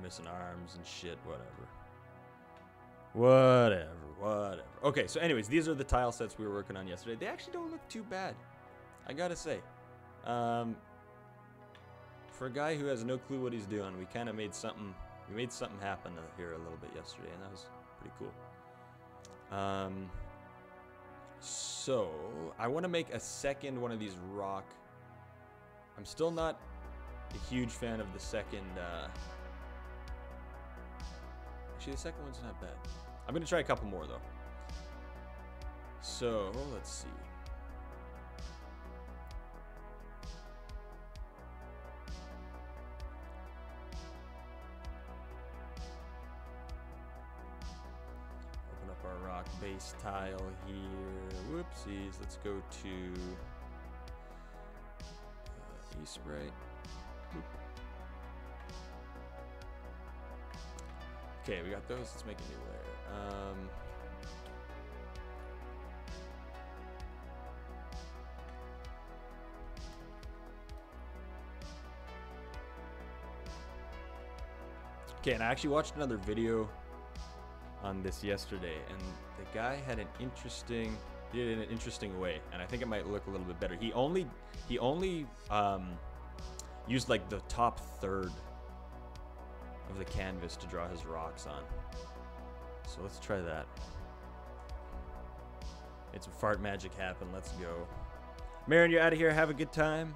missing arms and shit, whatever. Whatever. Okay, so anyways, these are the tile sets we were working on yesterday. They actually don't look too bad, I gotta say. For a guy who has no clue what he's doing, we kind of made something happen here a little bit yesterday, and that was pretty cool. So I want to make a second one of these rock. I'm still not a huge fan of the second. Actually, the second one's not bad. I'm gonna try a couple more though. So let's see. Open up our rock base tile here. Whoopsies. Let's go to E-Sprite. Okay, we got those. Let's make a new layer. Okay, and I actually watched another video on this yesterday, and the guy had did it in an interesting way, and I think it might look a little bit better. He only used like the top third of the canvas to draw his rocks on. So let's try that. It's a fart magic happen. Let's go. Marin, you're out of here. Have a good time.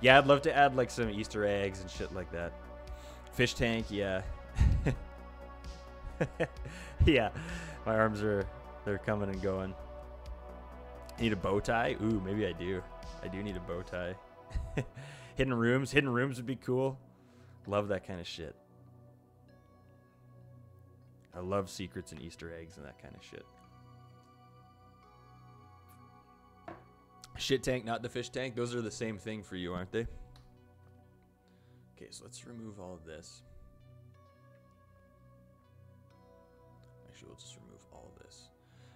Yeah, I'd love to add like some Easter eggs and shit like that. Fish tank, yeah. Yeah, my arms they're coming and going. Need a bow tie? Ooh, maybe I do. I do need a bow tie. Hidden rooms would be cool. Love that kind of shit. I love secrets and Easter eggs and that kind of shit. Shit tank, not the fish tank. Those are the same thing for you, aren't they? Okay, so let's remove all of this. Actually, we'll just remove all of this.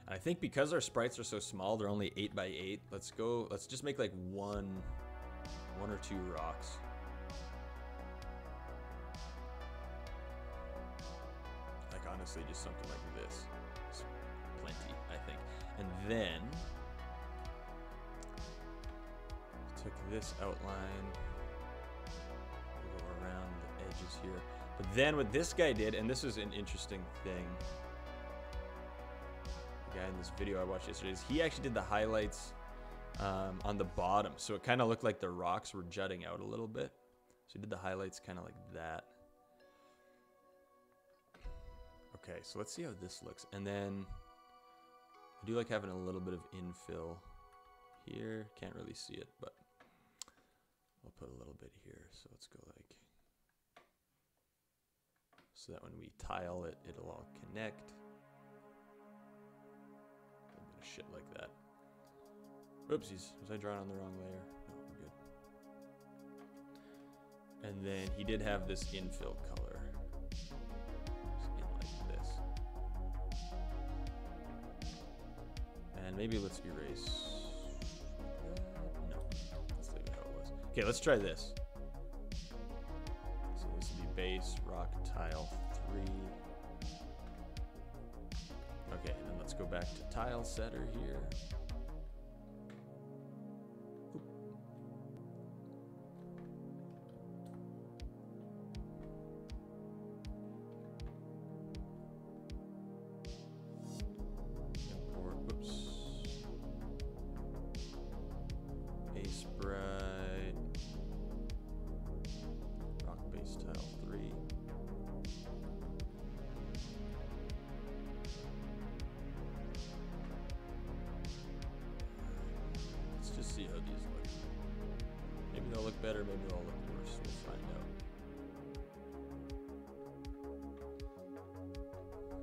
And I think because our sprites are so small, they're only 8 by 8. Let's just make like one or two rocks. Like honestly, just something like this. It's plenty, I think. And then took this outline. We'll go around the edges here. But then what this guy did, and this was an interesting thing. The guy in this video I watched yesterday, is he actually did the highlights on the bottom, so it kind of looked like the rocks were jutting out a little bit. So he did the highlights kind of like that. Okay, so let's see how this looks. And then I do like having a little bit of infill here. Can't really see it, but I'll put a little bit here. So let's go like, so that when we tile it, it'll all connect. A little bit of shit like that. Oopsies, was I drawing on the wrong layer? No, we're good. And then he did have this infill color. Just in like this. And maybe let's erase. No, let's leave it how it was. Okay, let's try this. So this would be base, rock, tile 3. Okay, and then let's go back to Tilesetter here. See how these look. Maybe they'll look better, maybe they'll look worse. We'll find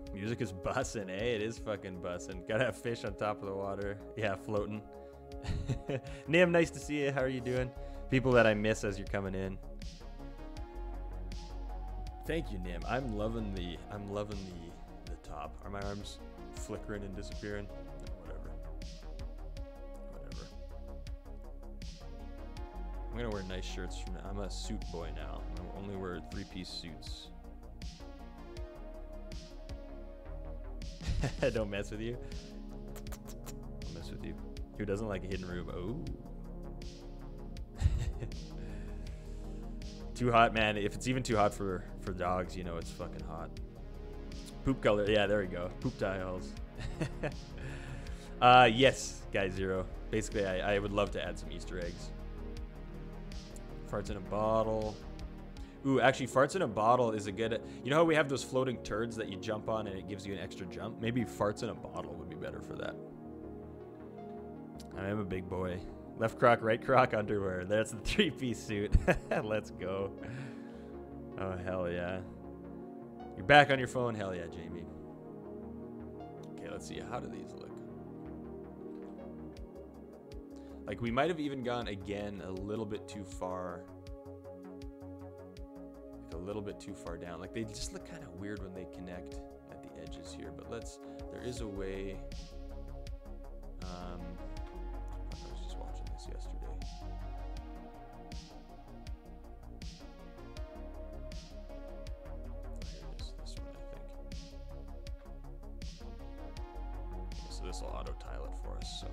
out. Music is bussin', eh? It is fucking bussin'. Gotta have fish on top of the water. Yeah, floating. Nim, nice to see you. How are you doing? People that I miss as you're coming in. Thank you, Nim. I'm loving the top. Are my arms flickering and disappearing? I'm gonna wear nice shirts from now. I'm a suit boy now. I only wear 3-piece suits Don't mess with you. Don't mess with you. Who doesn't like a hidden room? Oh. Too hot, man. If it's even too hot for dogs, you know it's fucking hot. Poop color. Yeah, there we go. Poop tiles. Yes, Guy Zero. Basically, I would love to add some Easter eggs. Farts in a bottle. Ooh, actually, farts in a bottle is a good... You know how we have those floating turds that you jump on and it gives you an extra jump? Maybe farts in a bottle would be better for that. I am a big boy. Left croc, right croc, underwear. That's the 3-piece suit. Let's go. Oh, hell yeah. You're back on your phone? Hell yeah, Jamie. Okay, let's see. How do these look? Like, we might have even gone, again, a little bit too far. Like, a little bit too far down. Like, they just look kind of weird when they connect at the edges here. But let's... There is a way... I was just watching this yesterday. Here it is. This one, I think. Okay, so this will auto tile it for us. So...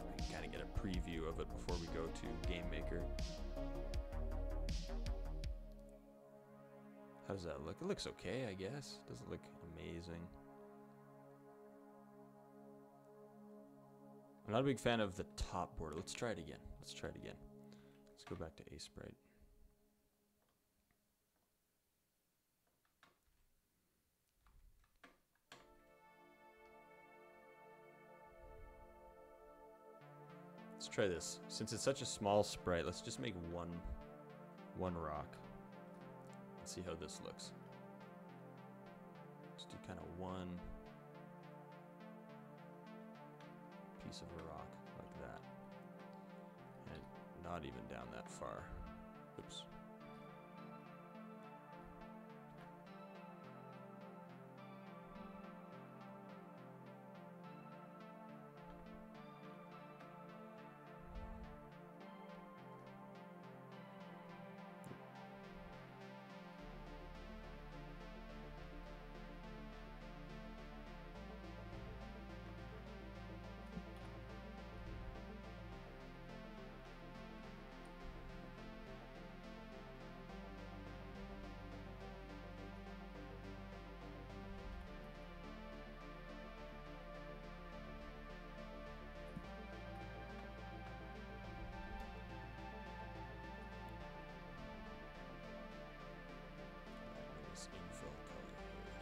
we can kind of get a preview of it before we go to Game Maker. How does that look? It looks okay, I guess. Doesn't look amazing. I'm not a big fan of the top border. Let's try it again. Let's try it again. Let's go back to A-Sprite. Let's try this. Since it's such a small sprite, let's just make one rock. Let's see how this looks. Let's do kind of one piece of a rock like that. And not even down that far. Oops.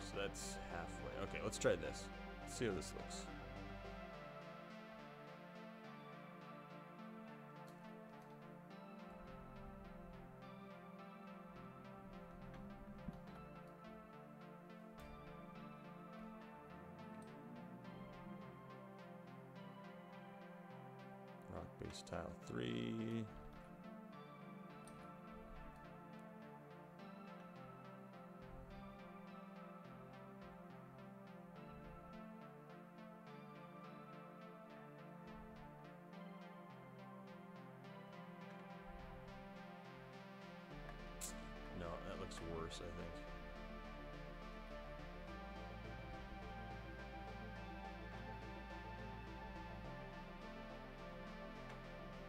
So that's halfway. Okay, let's try this. Let's see how this looks. Rock base tile 3. Worse, I think.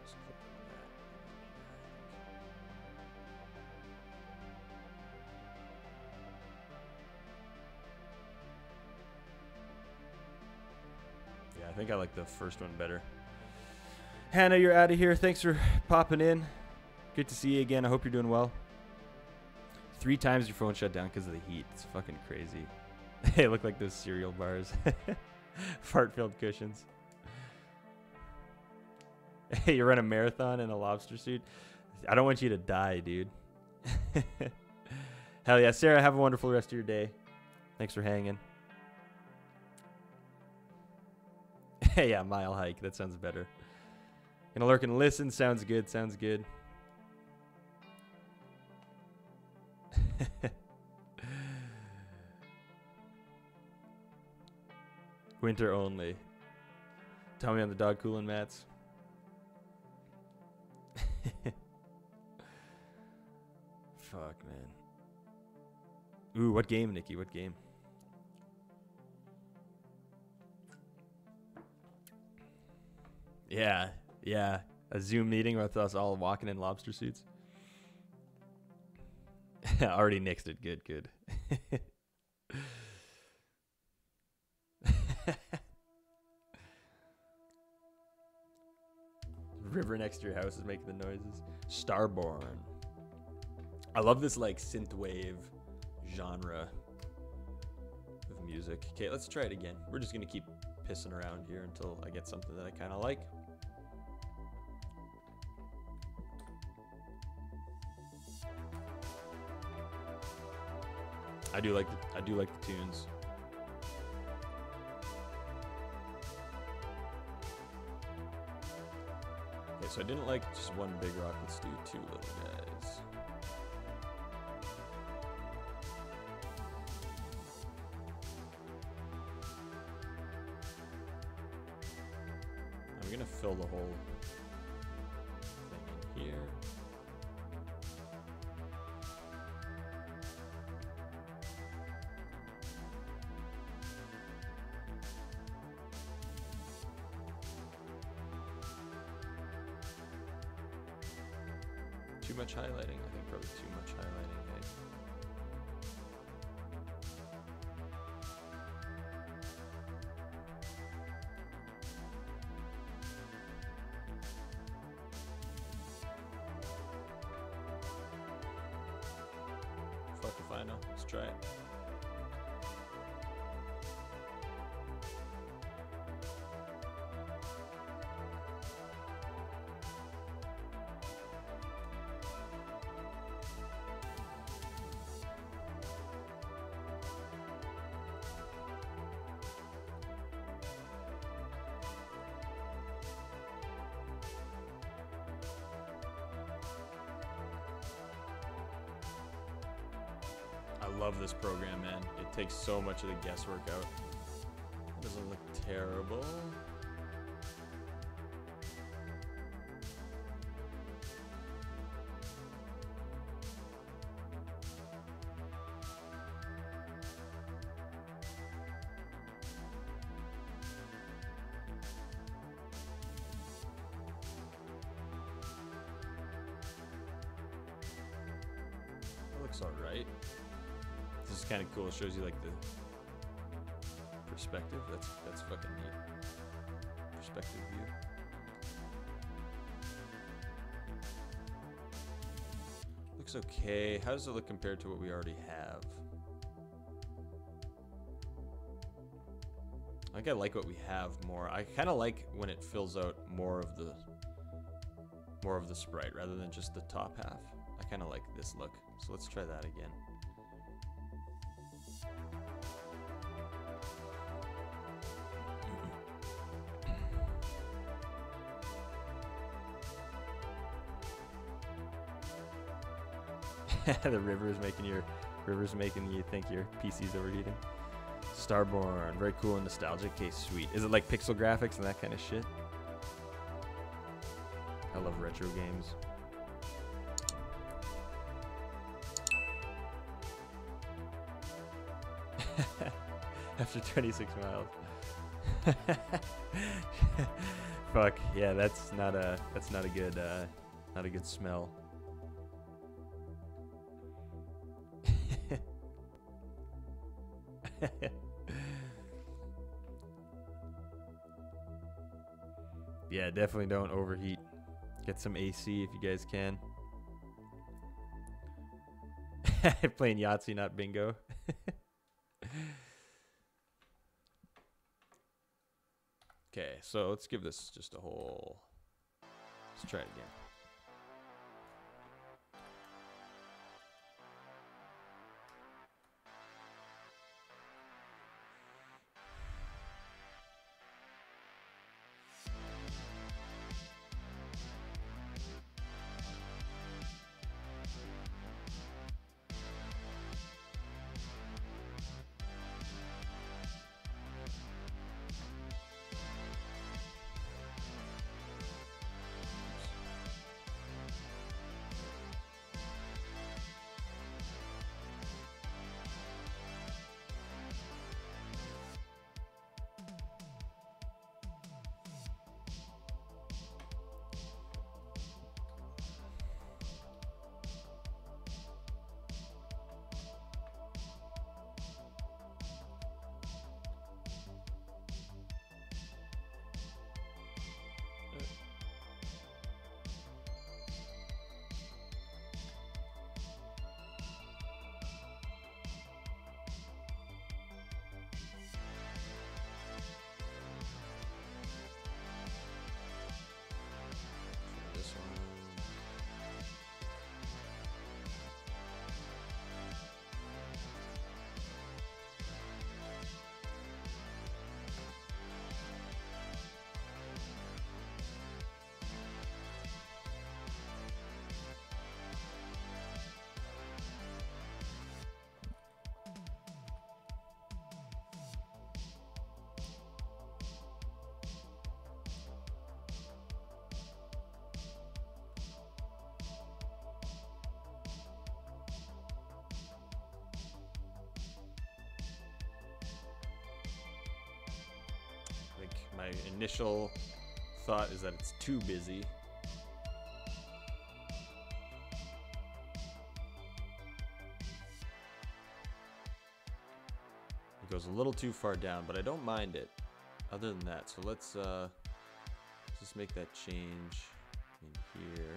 Let's click on that. Yeah, I think I like the first one better. Hannah, you're out of here. Thanks for popping in. Good to see you again. I hope you're doing well. 3 times your phone shut down because of the heat. It's fucking crazy. They look like those cereal bars. Fart-filled cushions. Hey, you run a marathon in a lobster suit? I don't want you to die, dude. Hell yeah. Sarah, have a wonderful rest of your day. Thanks for hanging. Hey, yeah, mile hike. That sounds better. Gonna lurk and listen. Sounds good. Sounds good. Winter only. Tell me on the dog cooling mats. Fuck, man. Ooh, what game, Nikki? What game? Yeah, yeah. A Zoom meeting with us all walking in lobster suits. Already nixed it. Good, good. River next to your house is making the noises. Starborn. I love this like synthwave genre of music. Okay, let's try it again. We're just gonna keep pissing around here until I get something that I kind of like. I do like the tunes. Okay, so I didn't like just one big rock. Let's do two little guys. I'm gonna fill the whole thing in here. Too much highlighting? I think probably too much highlighting, hey? Fuck if I know. Let's try it. I love this program, man. It takes so much of the guesswork out. It doesn't look terrible. That looks alright. This is kind of cool. It shows you like the perspective. That's fucking neat. Perspective view. Looks okay. How does it look compared to what we already have? I think I like what we have more. I kind of like when it fills out more of the sprite rather than just the top half. I kind of like this look. So let's try that again. The river is making you think your PC's overheating. Starborn, very cool and nostalgic. Okay, sweet. Is it like pixel graphics and that kind of shit? I love retro games. After 26 miles. Fuck yeah, that's not a good smell. Yeah, definitely don't overheat. Get some AC if you guys can. Playing Yahtzee, not bingo. Okay, so let's give this just a whole... Let's try it again. My initial thought is that it's too busy. It goes a little too far down, but I don't mind it. Other than that, so let's just make that change in here.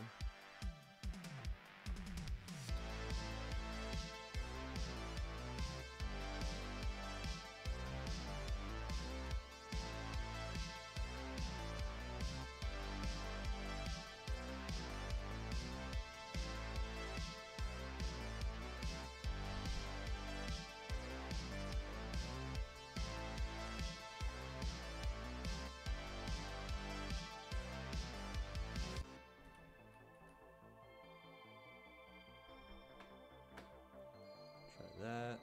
That.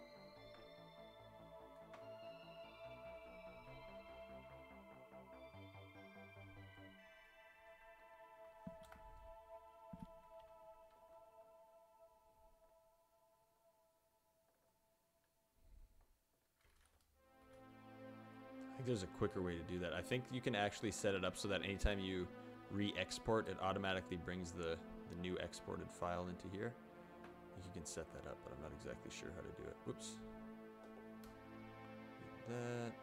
I think there's a quicker way to do that. I think you can actually set it up so that anytime you re-export, it automatically brings the new exported file into here. I think you can set that up, but I'm not exactly sure how to do it. Whoops. That.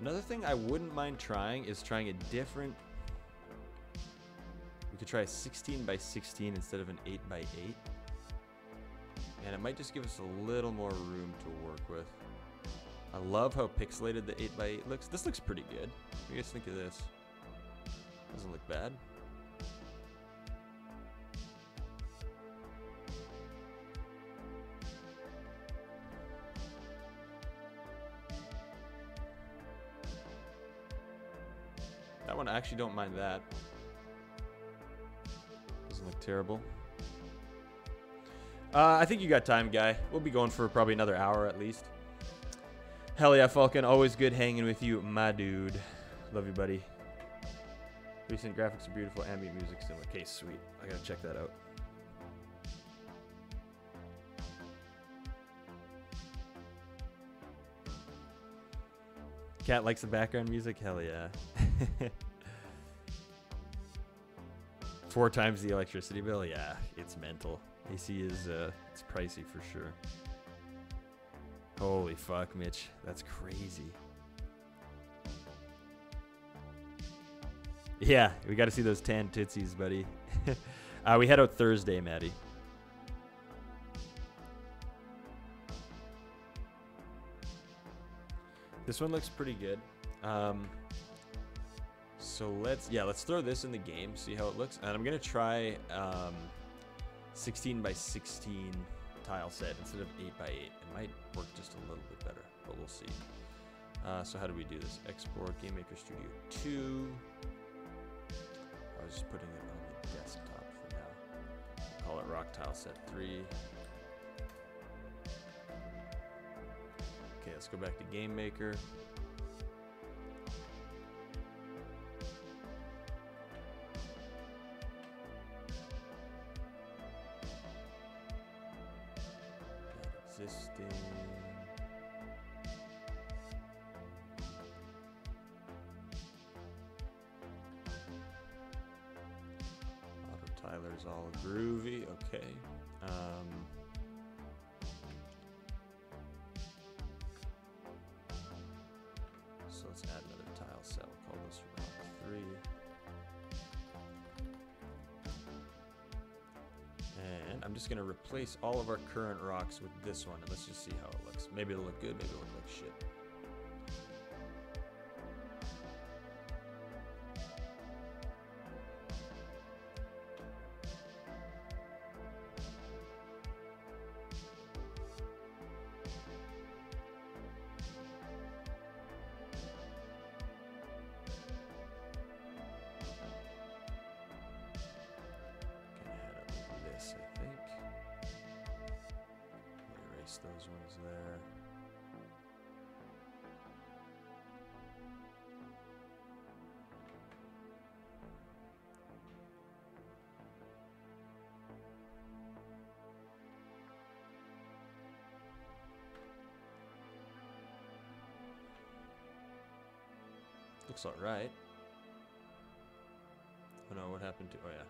Another thing I wouldn't mind trying is trying a different. We could try a 16 by 16 instead of an 8 by 8. And it might just give us a little more room to work with. I love how pixelated the 8 by 8 looks. This looks pretty good. What do you guys think of this? Doesn't look bad. That one, I actually don't mind that. Doesn't look terrible. I think you got time, guy. We'll be going for probably another hour at least. Hell yeah, Falcon. Always good hanging with you, my dude. Love you, buddy. Recent graphics are beautiful. Ambient music similar. Okay, sweet. I gotta check that out. Cat likes the background music? Hell yeah. 4 times the electricity bill? Yeah, it's mental. AC is, it's pricey for sure. Holy fuck, Mitch. That's crazy. Yeah, we got to see those tan tootsies, buddy. We head out Thursday, Maddie. This one looks pretty good. So let's throw this in the game, see how it looks. And I'm gonna try 16 by 16 tile set instead of 8 by 8. It might work just a little bit better, but we'll see. So how do we do this? Export Game Maker Studio 2. I was just putting it on the desktop for now. Call it Rock Tile Set 3. Okay, let's go back to Game Maker. Existing. Auto Tiler's all groovy. Okay. So let's add another tile set. We'll call this Rock 3. And I'm just going to replace all of our current rocks with this one, and let's just see how it looks. Maybe it'll look good, maybe it'll look like shit. Those ones there. Looks alright. Oh no, what happened to... Oh yeah.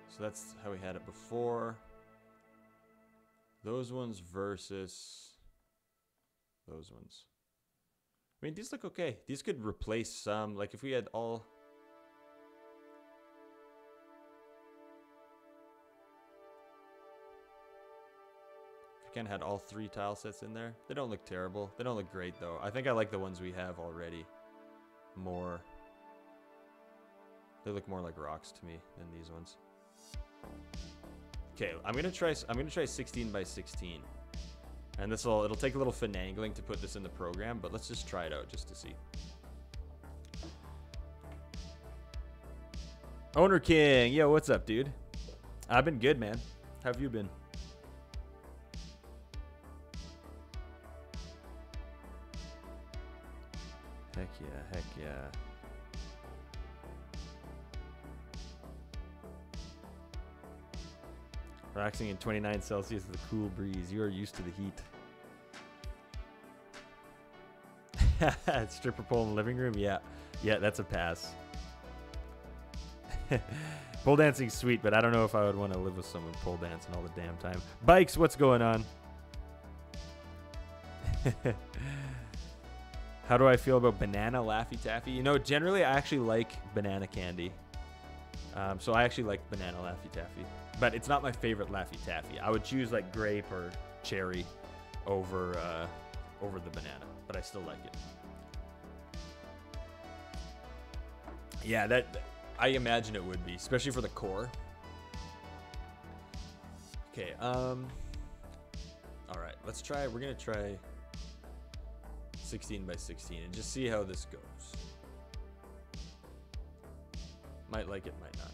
So that's how we had it before. Those ones versus those ones. I mean, these look okay. These could replace some. Like if we had all... If we kind of had all 3 tile sets in there. They don't look terrible. They don't look great though. I think I like the ones we have already more. They look more like rocks to me than these ones. Okay, I'm gonna try 16 by 16. And it'll take a little finagling to put this in the program, but let's just try it out just to see. Owner King, yo, what's up, dude? I've been good, man. How have you been? Heck yeah, heck yeah. Relaxing in 29 Celsius with a cool breeze. You are used to the heat. Stripper pole in the living room? Yeah. Yeah, that's a pass. Pole dancing's sweet, but I don't know if I would want to live with someone pole dancing all the damn time. Bikes, what's going on? How do I feel about banana Laffy Taffy? You know, generally I actually like banana candy. So I actually like banana Laffy Taffy. But it's not my favorite Laffy Taffy. I would choose like grape or cherry over the banana, but I still like it. Yeah, I imagine it would be, especially for the core. Okay, all right, let's try. We're gonna try 16 by 16 and just see how this goes. Might like it, might not.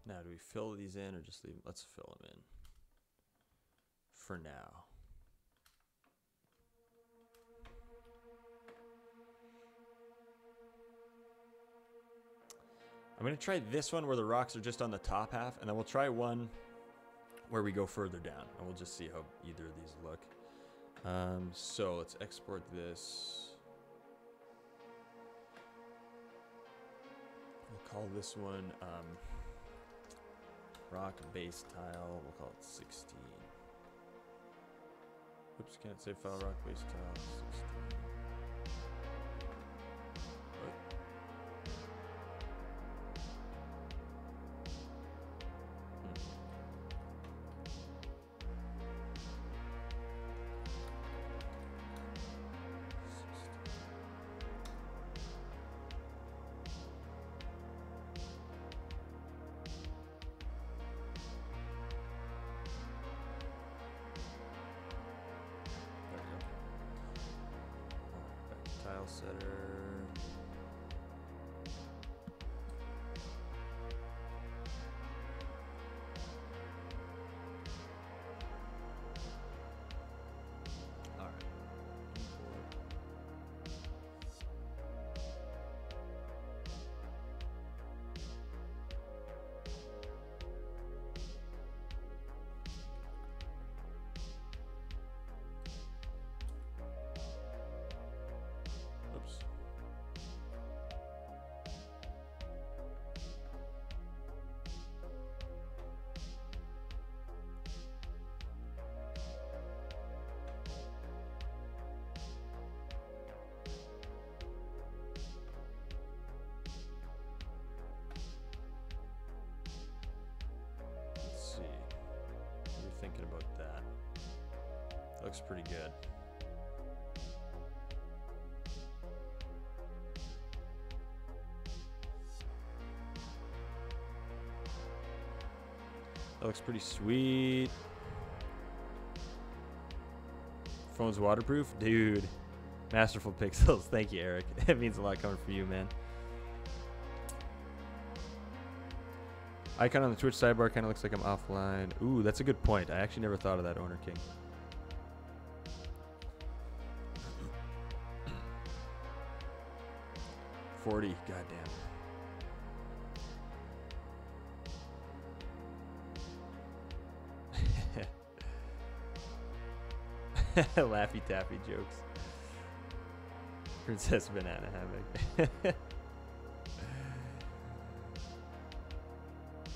Now, do we fill these in or just leave them? Let's fill them in for now. I'm going to try this one where the rocks are just on the top half, and then we'll try one where we go further down, and we'll just see how either of these look. So let's export this. We'll call this one rock base tile. We'll call it 16. Oops, can't say file rock base tile 16. Tilesetter. All right. Oops. Let's see. What are you thinking about that? Looks pretty good. That looks pretty sweet. Phone's waterproof? Dude. Masterful pixels. Thank you, Eric. It means a lot coming from you, man. Icon on the Twitch sidebar kind of looks like I'm offline. Ooh, that's a good point. I actually never thought of that, Owner King. $40. Goddamn. Laffy Taffy jokes. Princess Banana Hammock.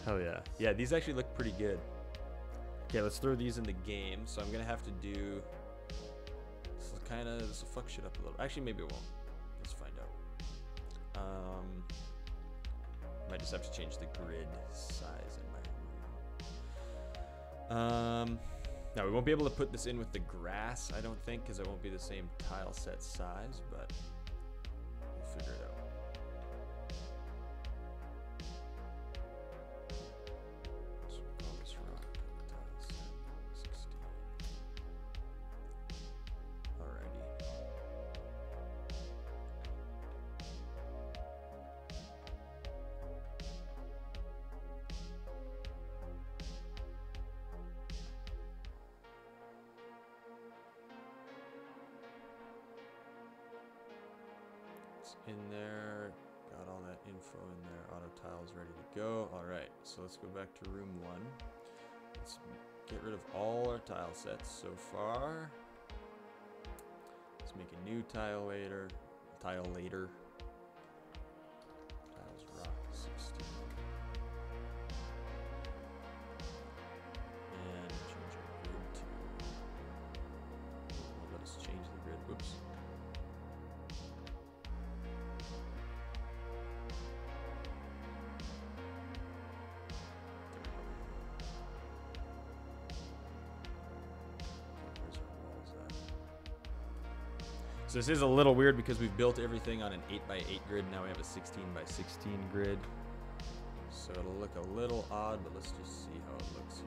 Hell yeah. Yeah, these actually look pretty good. Okay, let's throw these in the game. So I'm gonna have to do this will fuck shit up a little. Actually, maybe it won't. Let's find out. Might just have to change the grid size in my room. Now we won't be able to put this in with the grass, I don't think, because it won't be the same tile set size, but we'll figure it out. So we'll call this rock tile set 16. Alrighty. In there, got all that info in there. Auto tiles ready to go. All right, so let's go back to room 1. Let's get rid of all our tile sets so far. Let's make a new tile later. Tiles rock 16. And change our grid to. Let us change the grid. Whoops. So this is a little weird because we've built everything on an 8x8 grid. Now we have a 16x16 grid. So it'll look a little odd, but let's just see how it looks here.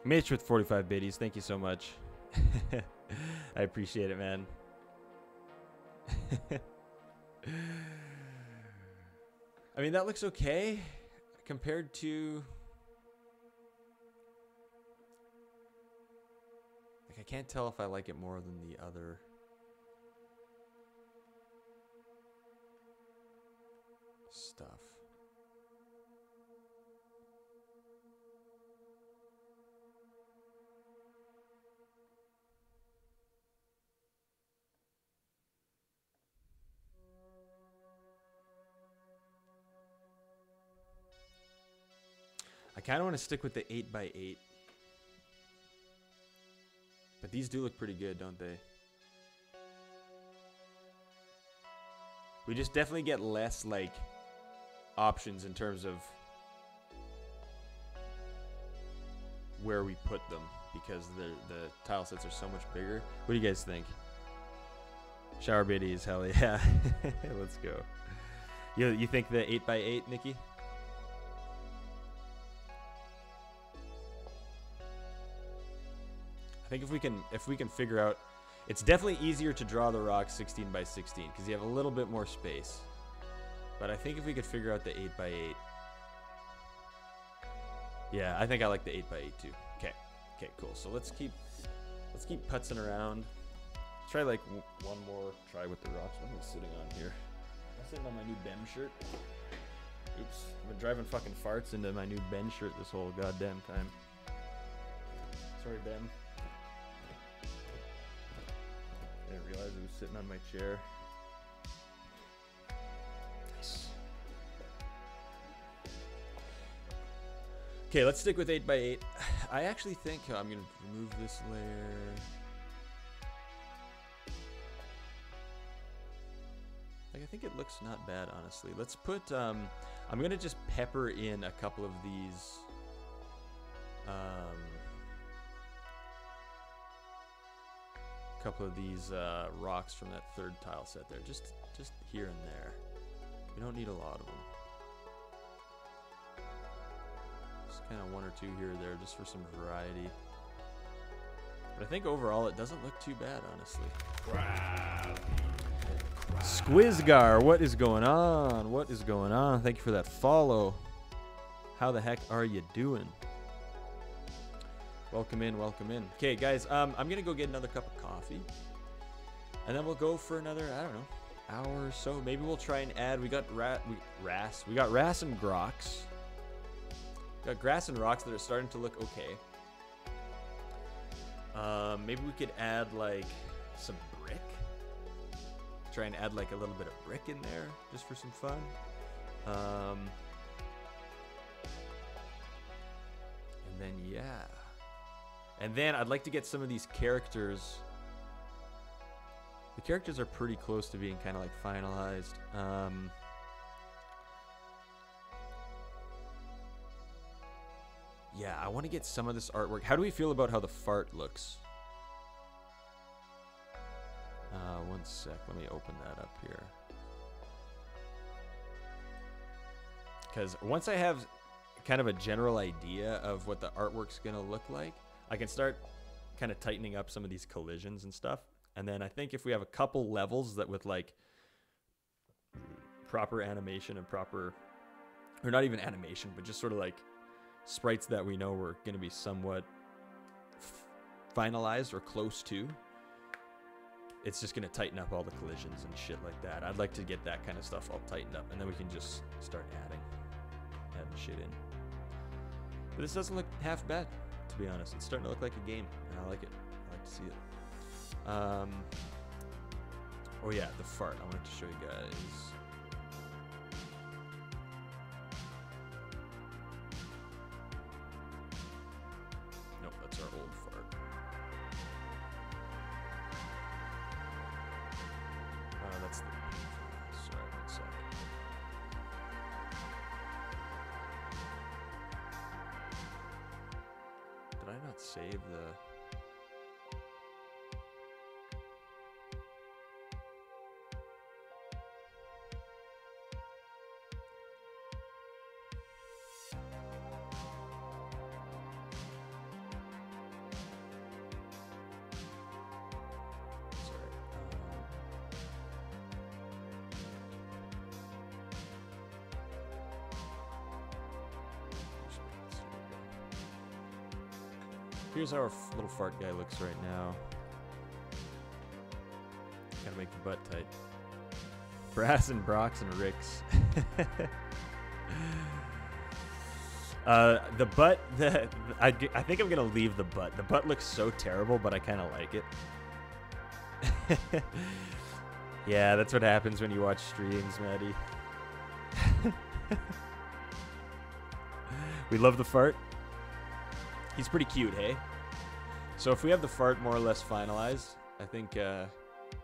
Mitch with 45 biddies, thank you so much. I appreciate it, man. I mean, that looks okay compared to... Like, I can't tell if I like it more than the other. Stuff. I kind of want to stick with the 8x8. But these do look pretty good, don't they? We just definitely get less, like, options in terms of where we put them because the tile sets are so much bigger. What do you guys think? Shower biddies, hell yeah. Let's go. You think the 8x8, Nikki? I think if we can figure out, it's definitely easier to draw the rocks 16 by 16 because you have a little bit more space. But I think if we could figure out the 8x8, yeah, I think I like the 8x8 too. Okay, cool. So let's keep putzing around. Let's try like one more try with the rocks. What am I sitting on here? I'm sitting on my new Ben shirt. Oops, I've been driving fucking farts into my new Ben shirt this whole goddamn time. Sorry, Ben. I didn't realize it was sitting on my chair. Nice. Okay, let's stick with 8x8. I actually think I'm gonna remove this layer. Like, I think it looks not bad, honestly. Let's put, I'm gonna just pepper in a couple of these, rocks from that third tile set there, just here and there. We don't need a lot of them. Just kind of one or two here or there, just for some variety. But I think overall it doesn't look too bad, honestly. Squizgar, what is going on? What is going on? Thank you for that follow. How the heck are you doing? Welcome in, welcome in. Okay, guys, I'm gonna go get another cup of coffee, and then we'll go for another, I don't know, hour or so. Maybe we'll try and add. We got ras and grox. We got grass and rocks that are starting to look okay. Maybe we could add like some brick. Try and add like a little bit of brick in there just for some fun. And then yeah. And then I'd like to get some of these characters. The characters are pretty close to being kind of like finalized. Yeah, I want to get some of this artwork. How do we feel about how the fart looks? One sec. Let me open that up here. Because once I have kind of a general idea of what the artwork's going to look like, I can start kind of tightening up some of these collisions and stuff. And then I think if we have a couple levels that with like proper animation and proper, or not even animation, but just sort of like sprites that we know we're going to be somewhat finalized or close to, it's just going to tighten up all the collisions and shit like that. I'd like to get that kind of stuff all tightened up, and then we can just start adding shit in. But this doesn't look half bad, to be honest. It's starting to look like a game, and I like it. I like to see it. Oh yeah, the fart. I wanted to show you guys. Nope, that's our old fart. That's the... Sorry, one sec. Did I not save the... Here's how our little fart guy looks right now. Gotta make the butt tight. Brass and Brox and Ricks. The butt, I think I'm gonna leave the butt. The butt looks so terrible, but I kind of like it. Yeah, that's what happens when you watch streams, Maddie. We love the fart. He's pretty cute, hey? So if we have the fart more or less finalized, I think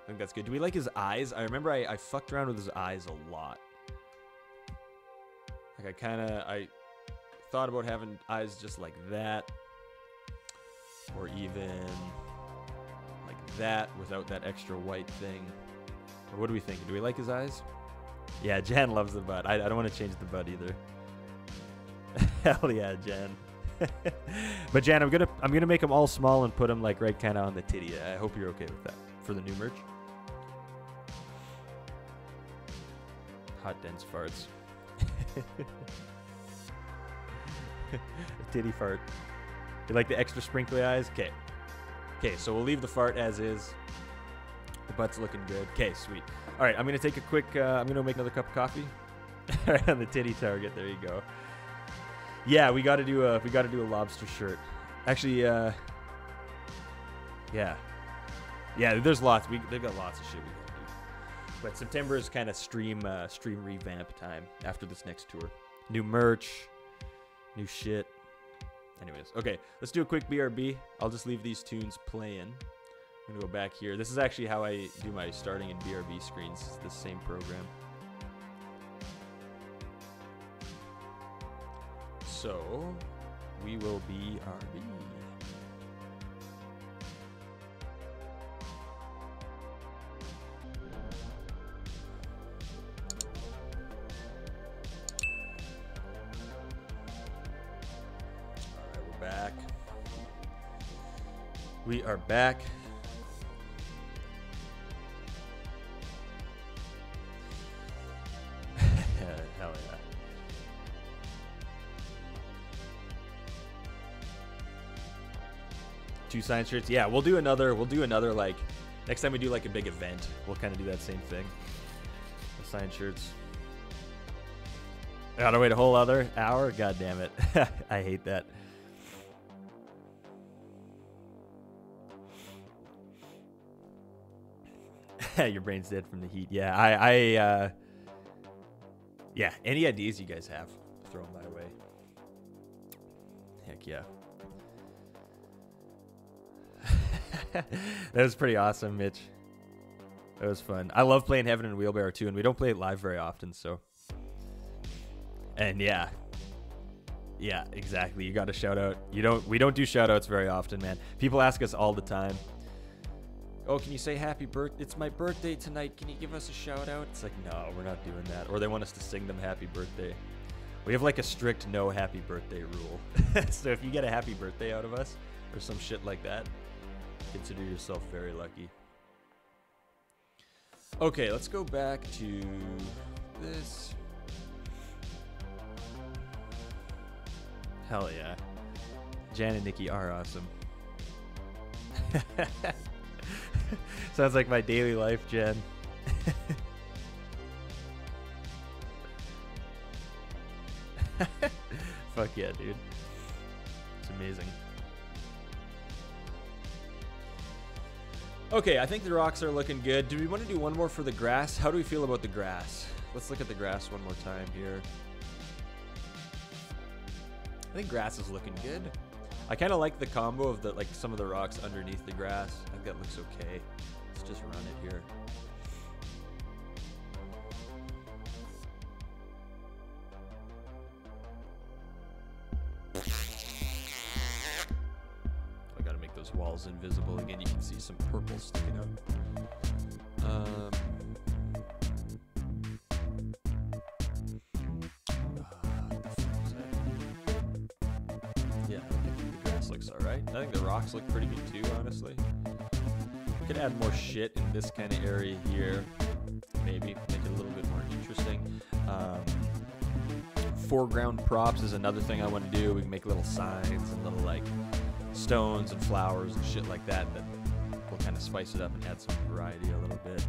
I think that's good. Do we like his eyes? I remember I fucked around with his eyes a lot. Like I thought about having eyes just like that. Or even like that without that extra white thing. Or what do we think? Do we like his eyes? Yeah, Jan loves the butt. I don't want to change the butt either. Hell yeah, Jan. But Jan, I'm gonna make them all small and put them like right kind of on the titty. I hope you're okay with that for the new merch. Hot dense farts. A titty fart. You like the extra sprinkly eyes? Okay. Okay, so we'll leave the fart as is. The butt's looking good. Okay, sweet. All right, I'm gonna take a quick. I'm gonna make another cup of coffee. Right on the titty target. There you go. Yeah, we got to do a lobster shirt. Actually, yeah. There's lots. They've got lots of shit we gotta do. But September is kind of stream revamp time after this next tour. New merch, new shit. Anyways, okay, let's do a quick BRB. I'll just leave these tunes playing. I'm gonna go back here. This is actually how I do my starting in BRB screens. It's the same program. So, we will BRB. Alright, we're back. We are back. Hell yeah. Two sign shirts. Yeah, we'll do another like next time we do like a big event, we'll kind of do that same thing. The sign shirts. I gotta wait a whole other hour? God damn it. I hate that. Your brain's dead from the heat. Yeah, yeah, any ideas you guys have, throw them my way. Heck yeah. That was pretty awesome, Mitch. That was fun. I love playing Heaven and Wheelbarrow too, and we don't play it live very often, so. And yeah, exactly. You got to shout out. We don't do shout outs very often, man. People ask us all the time. Oh, can you say happy birthday? It's my birthday tonight. Can you give us a shout out? It's like, no, we're not doing that. Or they want us to sing them happy birthday. We have like a strict no happy birthday rule. So if you get a happy birthday out of us or some shit like that, consider yourself very lucky. Okay, let's go back to this. Hell yeah. Jan and Nikki are awesome. Sounds like my daily life, Jen. Fuck yeah, dude. It's amazing. Okay, I think the rocks are looking good. Do we want to do one more for the grass? How do we feel about the grass? Let's look at the grass one more time here. I think grass is looking good. I kind of like the combo of the like some of the rocks underneath the grass. I think that looks okay. Let's just run it here. I gotta make those walls invisible again. You can see some purple sticking out. Yeah, the grass looks alright. I think the rocks look pretty good too, honestly. Could add more shit in this kind of area here. Maybe make it a little bit more interesting. Foreground props is another thing I want to do. We can make little signs and little like stones and flowers and shit like that that will kind of spice it up and add some variety a little bit.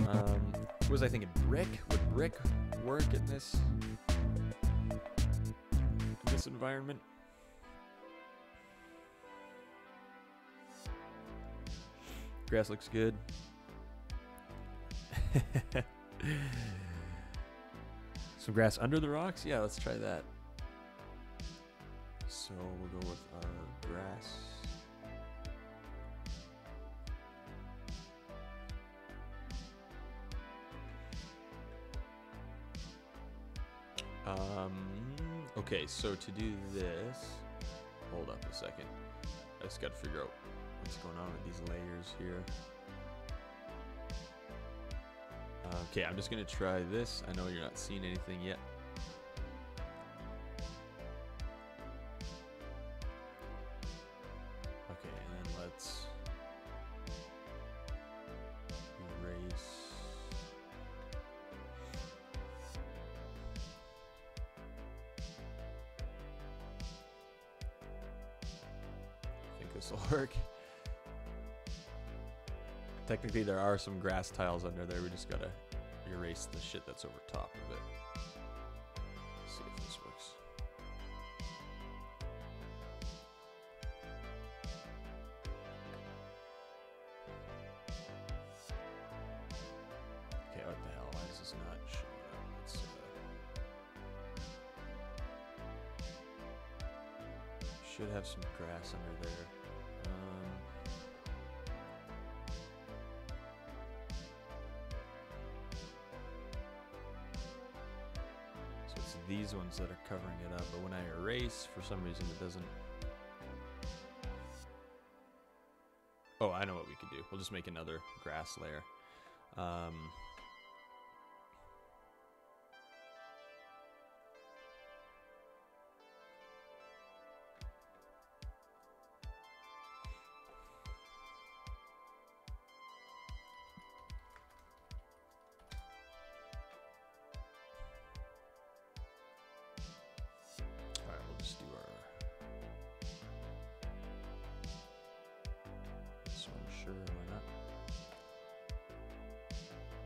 What was I thinking? Brick? Would brick work in this environment? Grass looks good. Some grass under the rocks? Yeah, let's try that. So we'll go with our grass. Okay, so to do this, hold up a second. I just got to figure out what's going on with these layers here. Okay, I'm just going to try this. I know you're not seeing anything yet. Okay, and then let's erase. I think this will work. Technically, there are some grass tiles under there. We just gotta erase the shit that's over top of it. Let's see if this works. Okay, what the hell? Why is this not showing up? Let's should have some grass under there. These ones that are covering it up, but when I erase, for some reason it doesn't. Oh, I know what we could do. We'll just make another grass layer. Sure, why not?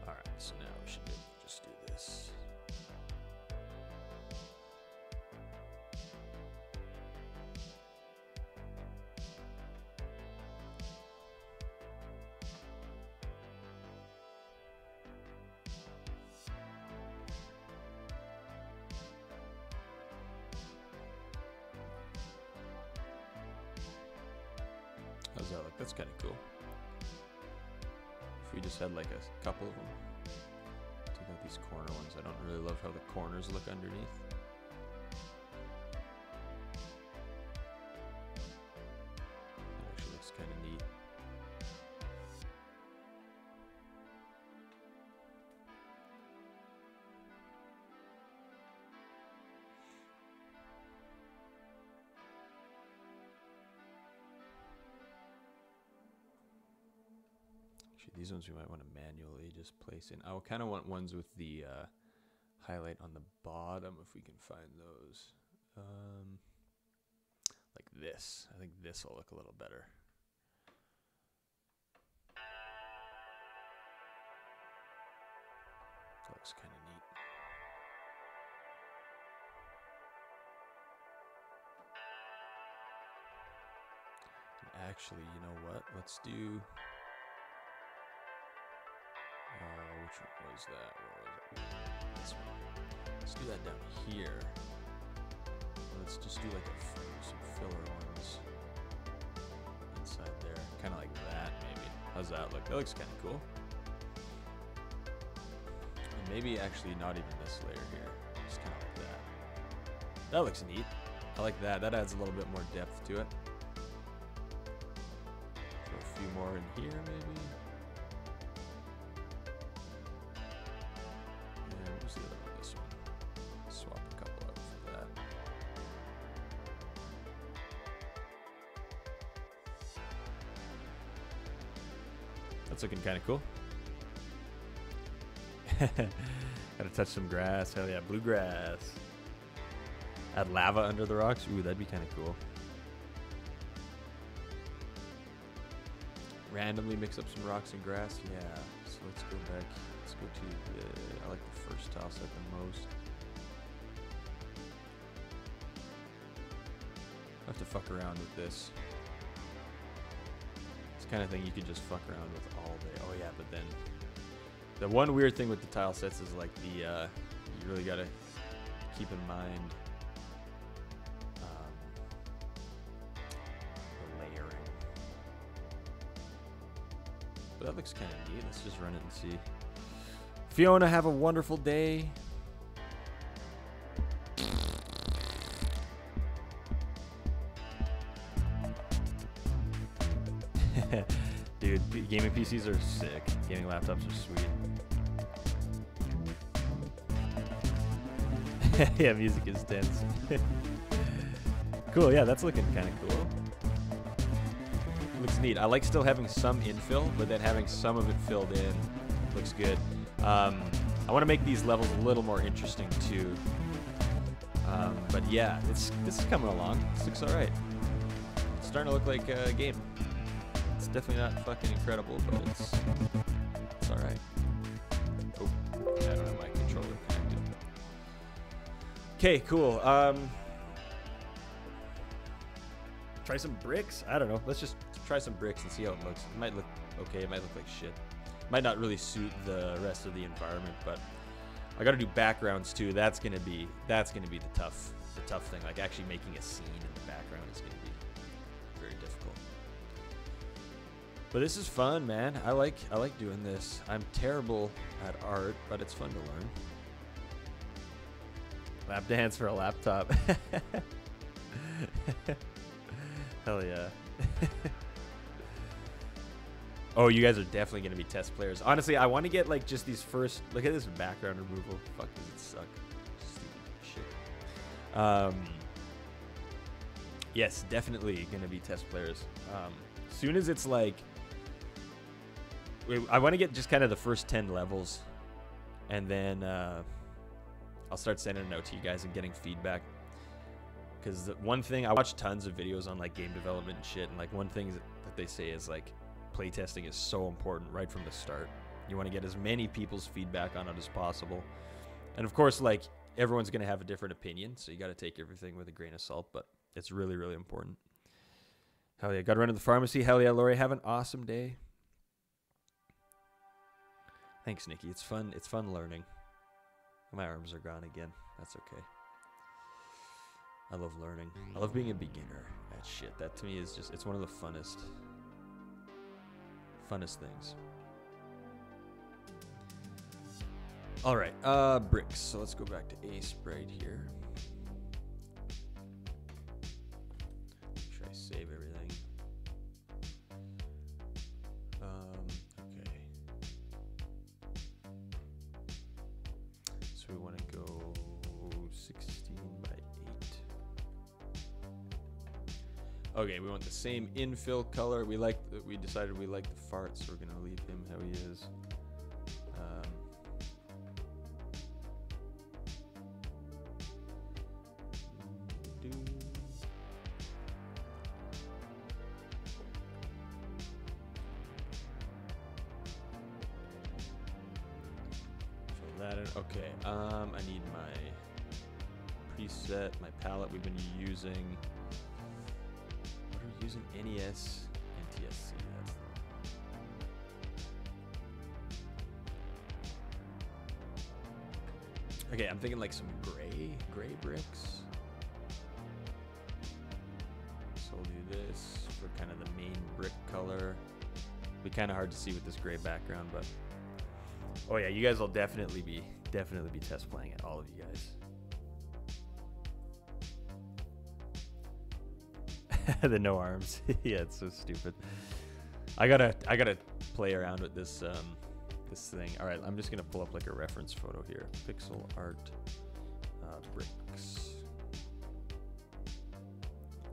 Alright, so now we should be able to just do this. How's that look? That's kind of cool. If we just had like a couple of them. Take out these corner ones. I don't really love how the corners look underneath. That actually looks kind of neat. These ones we might want to manually just place in. I kind of want ones with the highlight on the bottom if we can find those. Like this. I think this will look a little better. That looks kind of neat. And actually, you know what? Let's do... which one was that? Where was it? This one. Let's do that down here. Let's just do like some filler ones inside there. Kind of like that, maybe. How's that look? That looks kind of cool. And maybe actually not even this layer here. Just kind of like that. That looks neat. I like that. That adds a little bit more depth to it. Throw a few more in here, maybe. The other one, this one. Swap a couple out for that. That's looking kind of cool. Gotta touch some grass. Hell yeah, bluegrass. Add lava under the rocks. Ooh, that'd be kind of cool. Randomly mix up some rocks and grass. Yeah. So let's go back. Let's go to the, I like the first tile set the most. I have to fuck around with this. It's the kind of thing you could just fuck around with all day. Oh yeah, but then the one weird thing with the tile sets is like the, you really gotta keep in mind the layering. But that looks kind of neat. Let's just run it and see. Fiona, have a wonderful day. PCs are sick. Gaming laptops are sweet. Yeah, music is tense. Cool, yeah, that's looking kind of cool. Looks neat. I like still having some infill, but then having some of it filled in looks good. I want to make these levels a little more interesting too. But yeah, this is coming along. This looks alright. It's starting to look like a game. It's definitely not fucking incredible, but it's alright. Oh, yeah, I don't have my controller connected. Okay, cool. Try some bricks? I don't know. Let's just try some bricks and see how it looks. It might look okay. It might look like shit. Might not really suit the rest of the environment, but I got to do backgrounds too. That's gonna be the tough thing. Like actually making a scene in the background is gonna be very difficult. But this is fun, man. I like doing this. I'm terrible at art, but it's fun to learn. Lap dance for a laptop. Hell yeah. Oh, you guys are definitely going to be test players. Honestly, I want to get like just these first... Look at this background removal. Fuck, does it suck? Stupid shit. Yes, definitely going to be test players. Soon as it's like... I want to get just kind of the first 10 levels. And then I'll start sending it out to you guys and getting feedback. Because one thing... I watch tons of videos on like game development and shit. And like one thing that they say is like... Playtesting is so important right from the start. You want to get as many people's feedback on it as possible. And of course, like, everyone's going to have a different opinion, so you got to take everything with a grain of salt, but it's really, really important. Hell yeah, got to run to the pharmacy. Hell yeah, Lori, have an awesome day. Thanks, Nikki. It's fun learning. My arms are gone again. That's okay. I love learning. I love being a beginner at shit. That to me is just, it's one of the funnest things. All right, bricks. So let's go back to Ace right here. Make sure I save everything. Okay. So we want to go 16 by 8. Okay, we want the same infill color. We decided we like the farts, so we're gonna leave him how he is. Fill that in. Okay. I need my preset, my palette. We've been using. Using NES and TSC. Okay, I'm thinking like some gray bricks. So we'll do this for kind of the main brick color. Be kind of hard to see with this gray background, but oh yeah, you guys will definitely be test playing it. All of you guys. The no arms. Yeah, it's so stupid. I gotta play around with this this thing. All right, I'm just gonna pull up like a reference photo here. Pixel art bricks.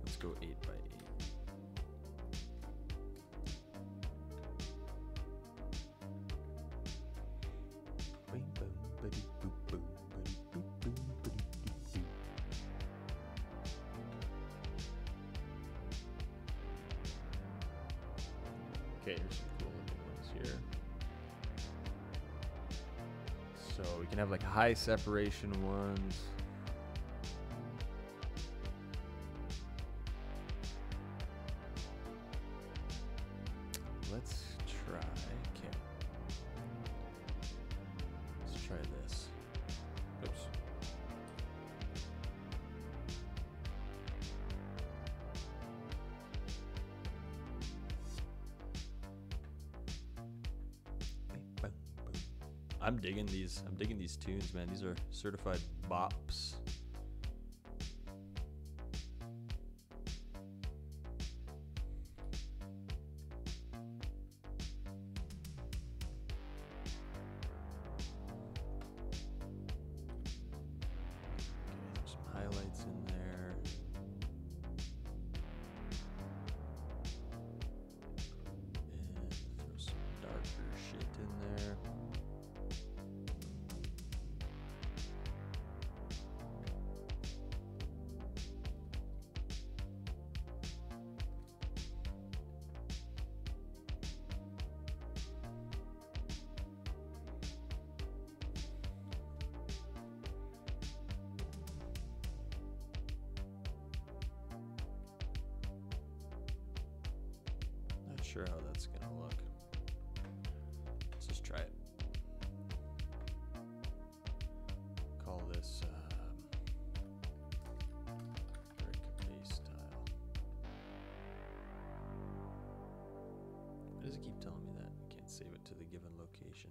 Let's go 8 by 8. Okay, here's some cool looking ones here. So we can have like high separation ones. Let's try. Okay. Let's try this. Oops. I'm digging these tunes, man. These are certified bops. sure how that's gonna look. Let's just try it. Call this brick base tile. Why does it keep telling me that? I can't save it to the given location.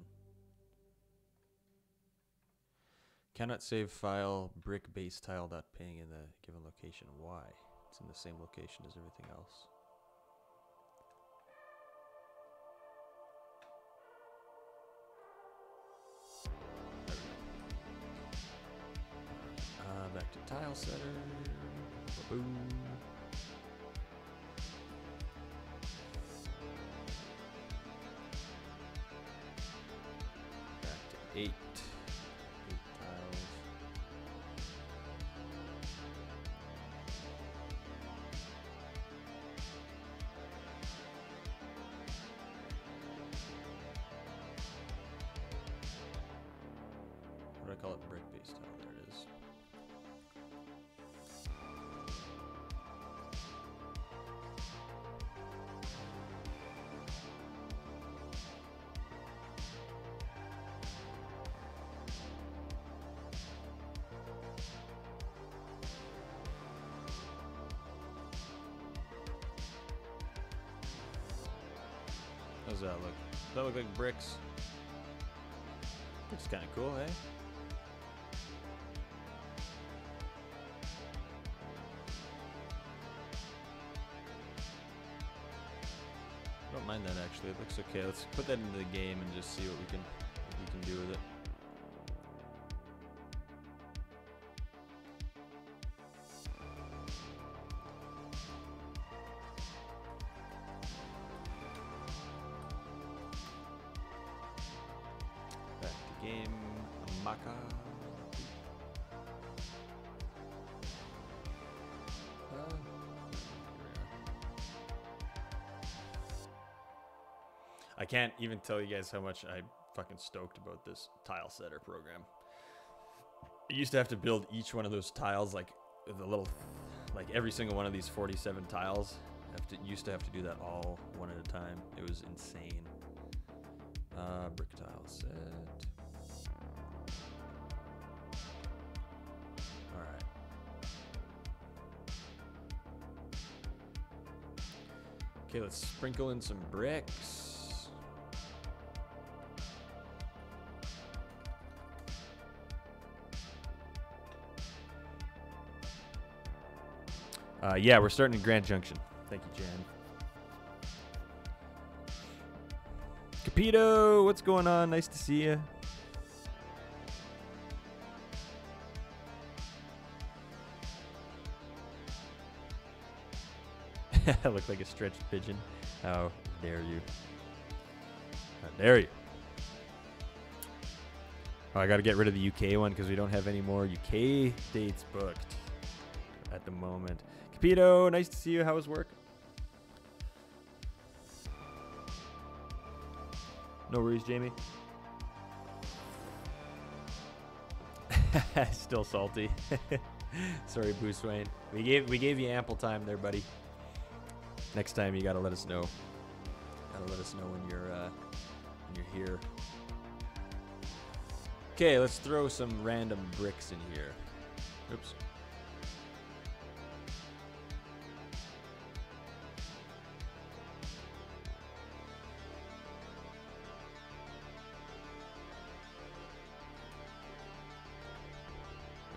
Cannot save file brick base tile.ping in the given location. Why? It's in the same location as everything else. Back to Tilesetter. Boom. Back to 8. 8 tiles. What do I call it? Brick base tile. There it is. How does that look? Does that look like bricks? It's kind of cool, eh? I don't mind that actually. It looks okay. Let's put that into the game and just see what we can do with it. Back to game. Maka. I can't even tell you guys how much I'm fucking stoked about this Tilesetter program. I used to have to build each one of those tiles, like the little, like every single one of these 47 tiles. Used to have to do that all one at a time. It was insane. Brick tile set. All right. Okay, let's sprinkle in some bricks. Yeah, we're starting in Grand Junction. Thank you, Jan. Capito, what's going on? Nice to see you. I look like a stretched pigeon. How dare you? How dare you? Oh, I got to get rid of the UK one because we don't have any more UK dates booked at the moment. Capito, nice to see you. How was work? No worries, Jamie. Still salty. Sorry, Bruce Wayne. We gave you ample time there, buddy. Next time you gotta let us know. Gotta let us know when you're here. Okay, let's throw some random bricks in here. Oops.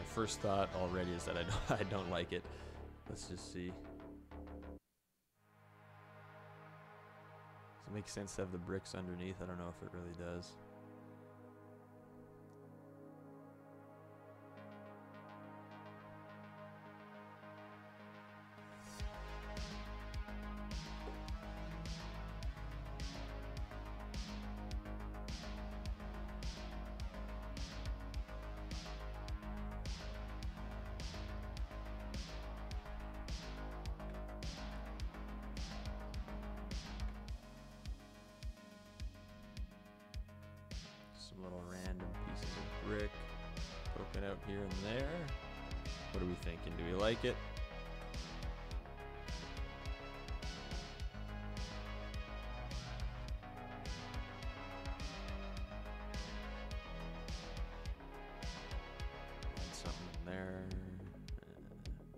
First thought already is that I don't like it. Let's just see. Does it make sense to have the bricks underneath? I don't know if it really does. Some little random pieces of brick poking out here and there. What are we thinking? Do we like it? there.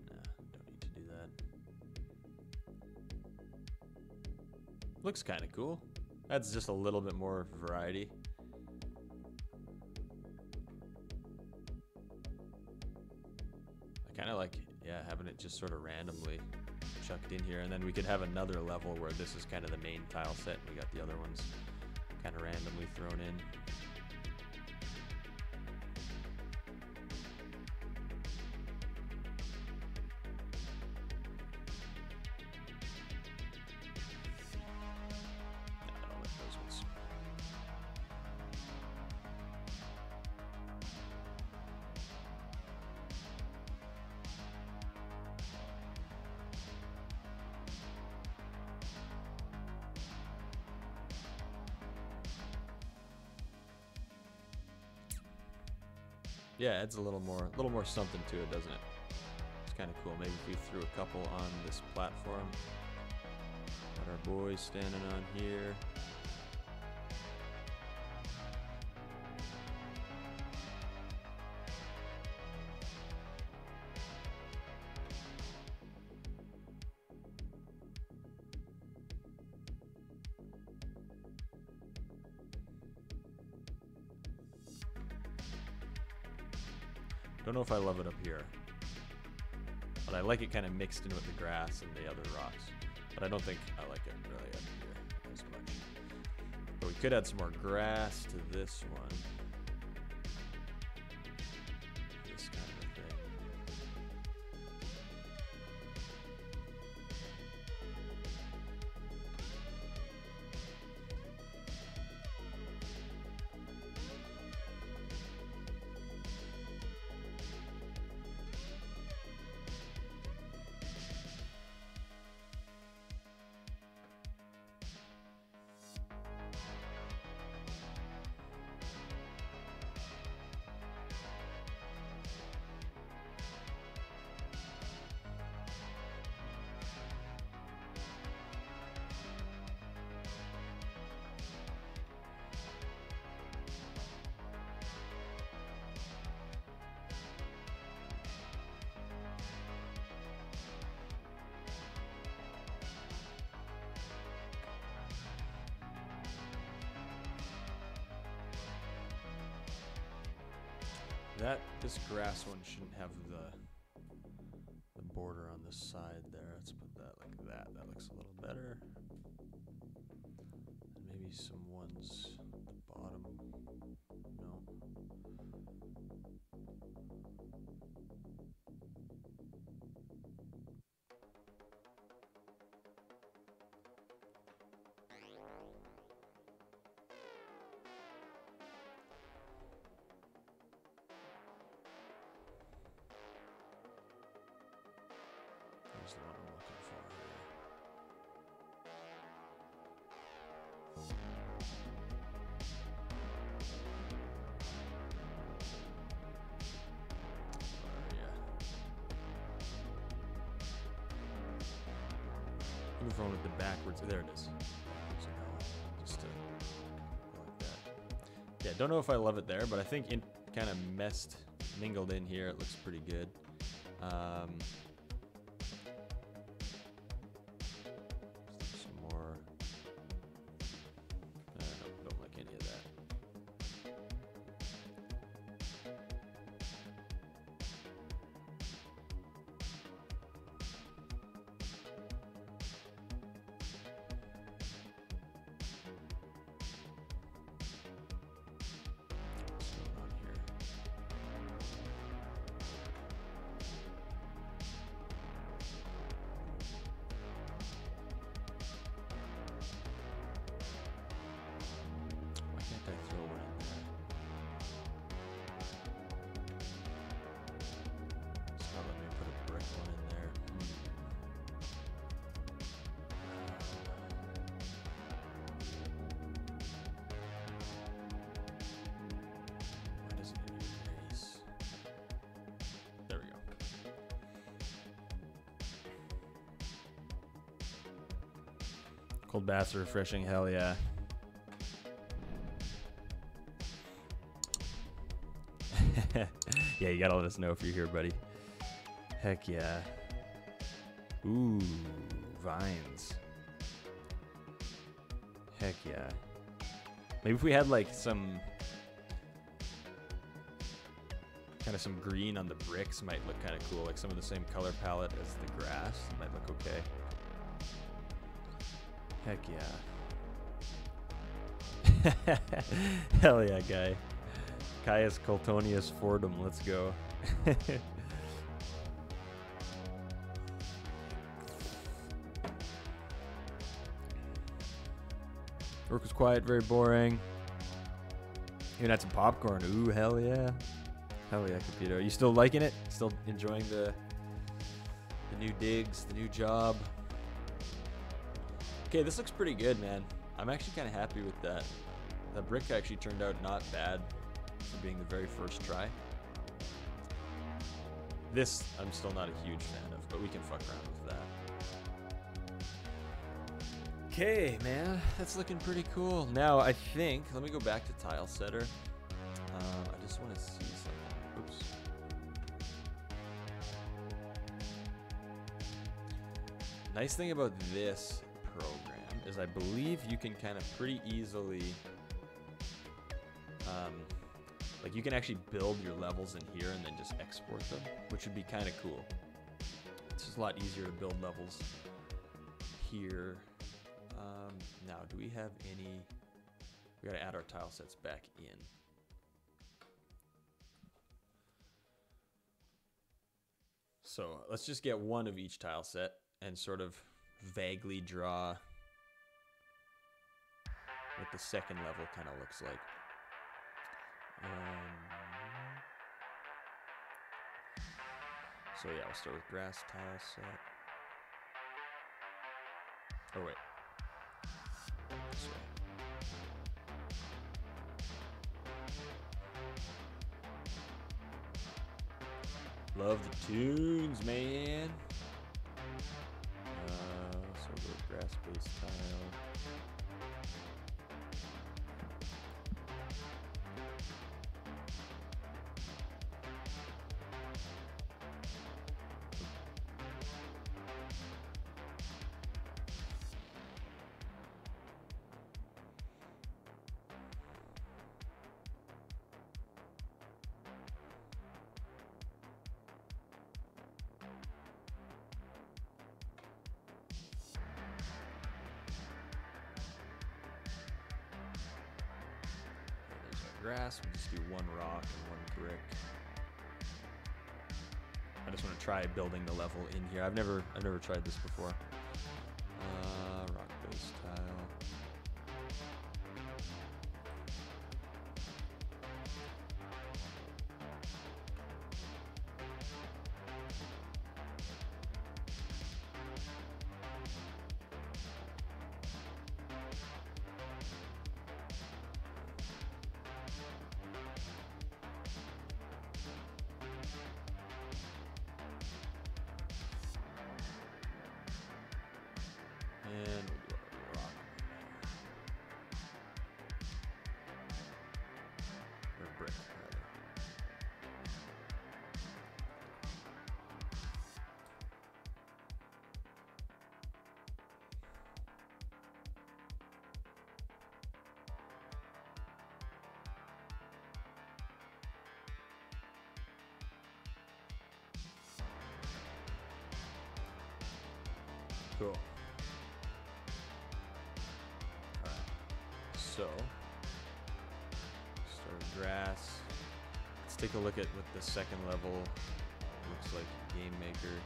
Nah, don't need to do that. Looks kind of cool. That's just a little bit more variety. I kind of like, yeah, having it just sort of randomly chucked in here, and then we could have another level where this is kind of the main tile set, and we got the other ones kind of randomly thrown in. I don't like those ones. Yeah, it's a little more something to it, doesn't it? It's kind of cool. Maybe if we threw a couple on this platform. Got our boys standing on here. Don't know if I love it up here, but I like it kind of mixed in with the grass and the other rocks. But I don't think I like it really up here as much. But we could add some more grass to this one. This kind of a thing. This grass one shouldn't have the border on the side there. Let's put that like that. That looks a little better. And maybe some ones at the bottom. No. Here's the one I'm looking for here. Move on with the backwards. There it is. So just like that. Yeah, don't know if I love it there, but I think it kind of mingled in here. It looks pretty good. Don't like any of that. What's going on here? Why can't I throw one in there? It's not letting me put a brick one in there. Why doesn't it erase? There we go. Cold baths are refreshing, hell yeah. Yeah, you gotta let us know if you're here, buddy. Heck yeah. Ooh, vines. Heck yeah. Maybe if we had like some kind of some green on the bricks might look kind of cool. Like some of the same color palette as the grass might look okay. Heck yeah. Hell yeah, guy. Caius Coltonius Fordham, let's go. Work was quiet, very boring. Even had some popcorn. Ooh, hell yeah. Hell yeah, Capito. Are you still liking it? Still enjoying the new digs, the new job? Okay, this looks pretty good, man. I'm actually kind of happy with that. That brick actually turned out not bad for being the very first try. This, I'm still not a huge fan of, but we can fuck around with that. Okay, man, that's looking pretty cool. Now, I think, let me go back to Tilesetter. I just want to see something. Oops. Nice thing about this program is I believe you can kind of pretty easily, like you can actually build your levels in here and then just export them, which would be kind of cool. It's just a lot easier to build levels here. Now, do we have any? We gotta add our tile sets back in. So let's just get one of each tile set and sort of vaguely draw what the second level kind of looks like. So yeah, we'll start with grass tile set. Oh wait. This way. Love the tunes, man. So we'll go with grass-based tile. Grass, we just do one rock and one brick. I just want to try building the level in here. I've never tried this before. Rock based tile. And we'll do a rock. Or brick, rather. Cool. So, start with grass. Let's take a look at what the second level looks like. Game Maker.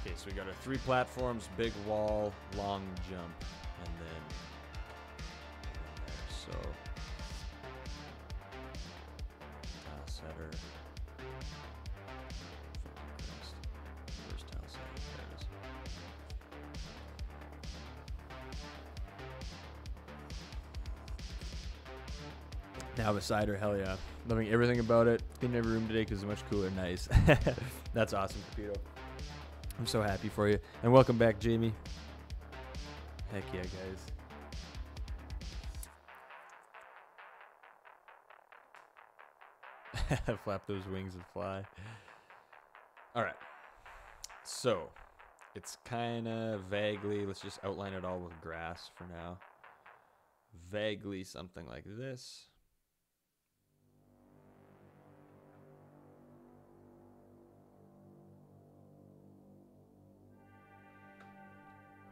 Okay, so we got our 3 platforms, big wall, long jump, and then there. So, Tilesetter. First Tilesetter. There it is. Now beside her, hell yeah. Loving everything about it. Cleaned every room today because it's much cooler. Nice. That's awesome, Capito. I'm so happy for you. And welcome back, Jamie. Heck yeah, guys. Flap those wings and fly. All right. So it's kind of vaguely, let's just outline it all with grass for now. Vaguely something like this.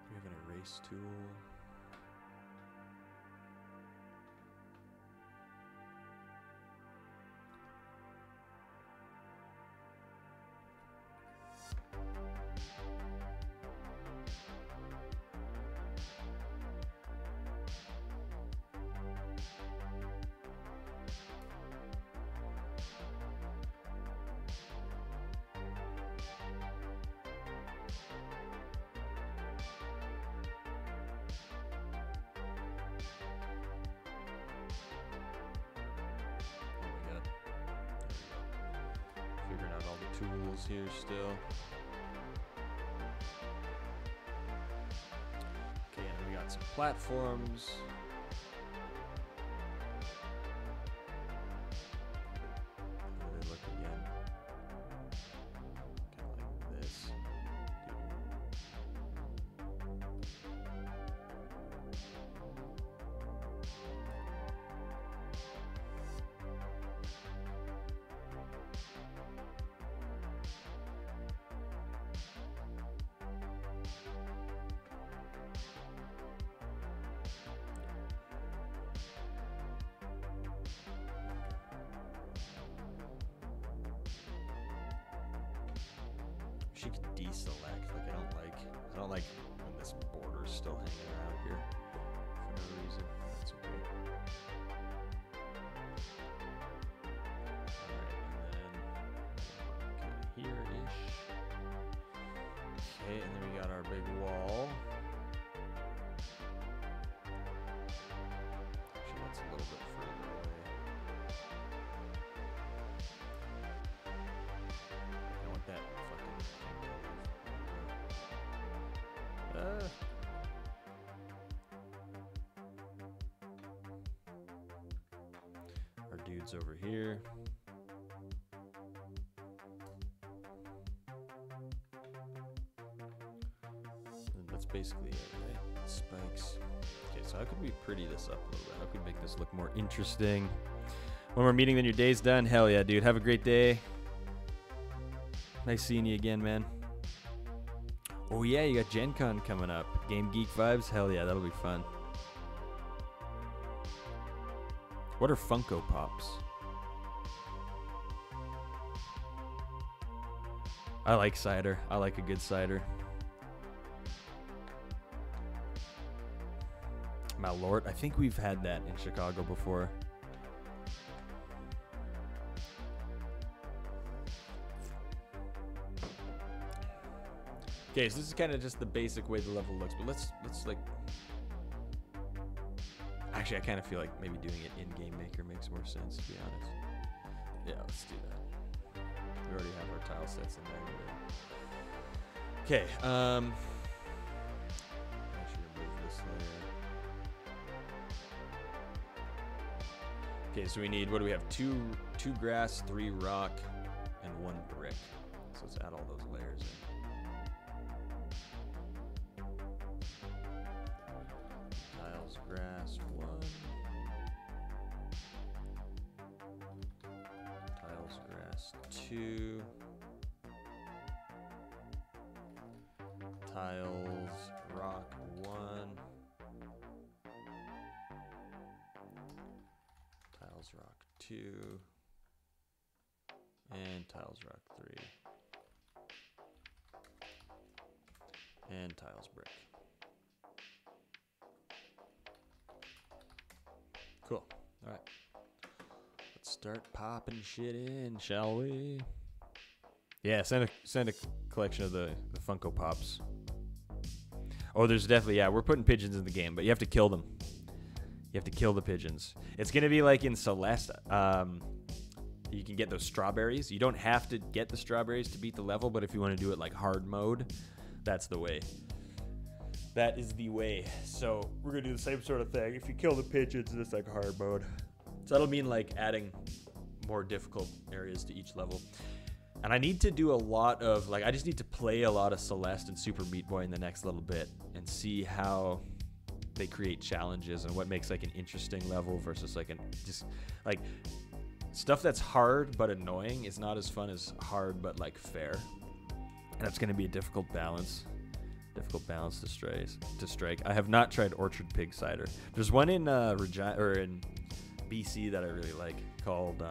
We have an erase tool. Figuring out all the tools here still. Okay, and we got some platforms. How do they look again? Kind of like this. She could deselect. Like I don't like when this border's still hanging around here for no reason. That's okay. Alright, and then kind of here-ish. Okay, and then we got our big wall. Actually, that's a little bit further away. I want that fucking our dude's over here. And that's basically it, right? Spikes. Okay, so how could we pretty this up a little bit? How could we make this look more interesting? One more meeting, then your day's done. Hell yeah, dude. Have a great day. Nice seeing you again, man. Oh yeah, you got Gen Con coming up. Game Geek vibes? Hell yeah, that'll be fun. What are Funko Pops? I like cider. I like a good cider. Malort? I think we've had that in Chicago before. Okay, so this is kind of just the basic way the level looks, but let's like... Actually, I kind of feel like maybe doing it in Game Maker makes more sense, to be honest. Yeah, let's do that. We already have our tile sets in there. Okay, I should remove this layer. Okay, so we need, what do we have? Two grass, 3 rock, and 1 brick. So let's add all those layers in. Tiles, grass, 1. Tiles, grass, 2. Tiles, rock, 1. Tiles, rock, 2. And tiles, rock, 3. And tiles, brick. Cool. All right. Let's start popping shit in, shall we? Yeah, send a collection of the Funko Pops. Oh, there's definitely, yeah, we're putting pigeons in the game, but you have to kill them. You have to kill the pigeons. It's going to be like in Celeste. You can get those strawberries. You don't have to get the strawberries to beat the level, but if you want to do it like hard mode, that's the way. That is the way. So we're going to do the same sort of thing. If you kill the pigeons, it's like hard mode. So that'll mean like adding more difficult areas to each level. And I need to do a lot of, like, I just need to play a lot of Celeste and Super Meat Boy in the next little bit and see how they create challenges and what makes like an interesting level versus like just like stuff that's hard but annoying is not as fun as hard but like fair. And that's going to be a difficult balance to strike. I have not tried Orchard Pig Cider. There's one in Regina or in BC that I really like called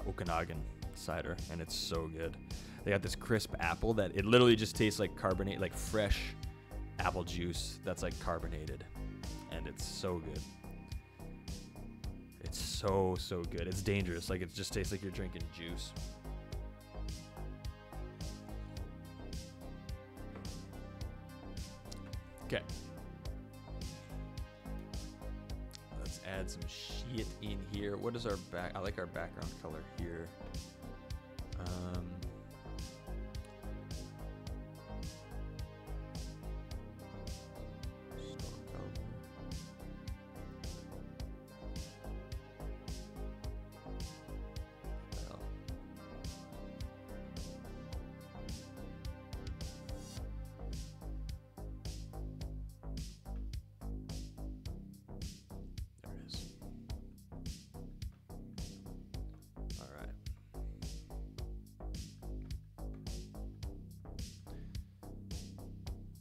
Okanagan cider, and it's so good. They got this crisp apple that it literally just tastes like carbonate, like fresh apple juice that's like carbonated, and it's so good. It's so good. It's dangerous. Like, it just tastes like you're drinking juice. Okay. Let's add some shit in here. What is our back? I like our background color here.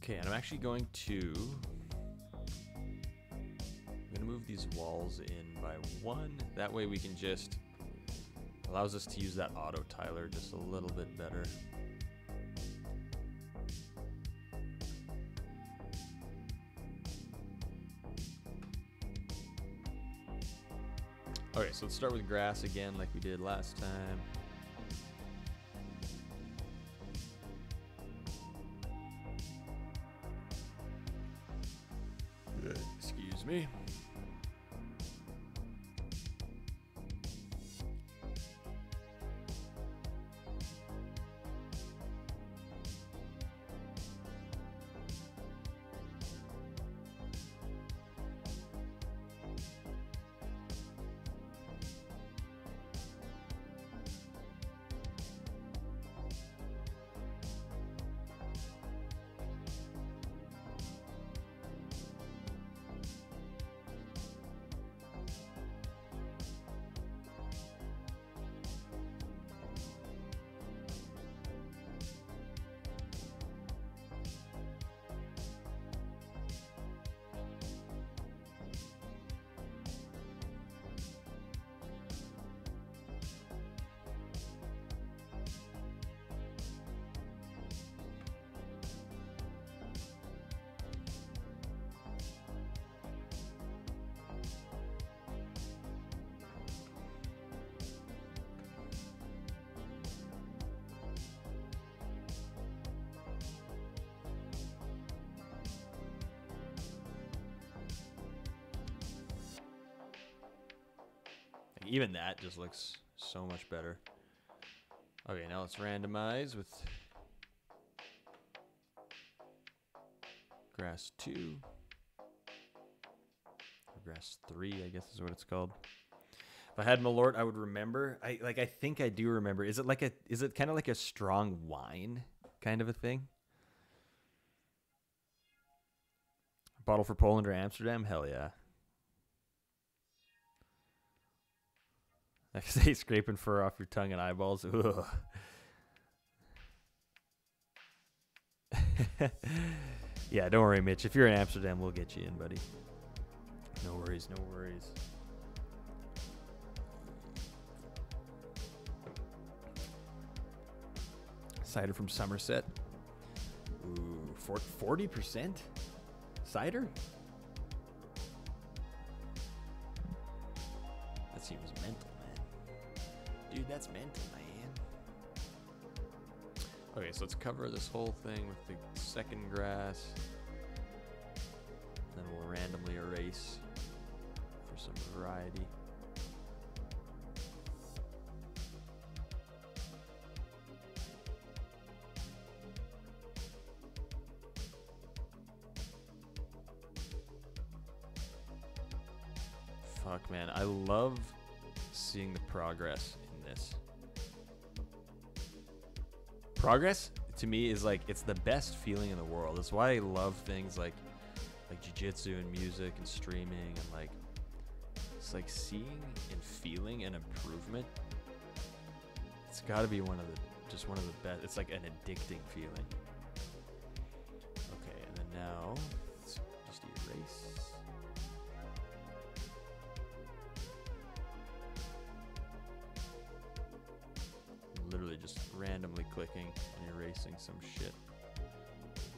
Okay, and I'm actually going to move these walls in by one. That way we can just, allows us to use that auto tiler just a little bit better. Okay, so let's start with grass again like we did last time. Excuse me. Even that just looks so much better. Okay, now let's randomize with grass 2. Or grass 3, I guess is what it's called. If I had Malort, I would remember. I think I do remember. Is it kind of like a strong wine kind of a thing? Bottle for Poland or Amsterdam? Hell yeah. I say scraping fur off your tongue and eyeballs. Ugh. Yeah, don't worry, Mitch. If you're in Amsterdam, we'll get you in, buddy. No worries, no worries. Cider from Somerset. Ooh, 40% cider? That seems mental. Dude, that's mental, man. Okay, so let's cover this whole thing with the second grass. Then we'll randomly erase for some variety. Fuck, man. I love seeing the progress in this. Progress to me is like, it's the best feeling in the world. That's why I love things like jiu-jitsu and music and streaming, and like, it's like seeing and feeling an improvement. It's got to be one of the best. It's like an addicting feeling. Okay, and then now let's just erase. Literally just randomly clicking and erasing some shit,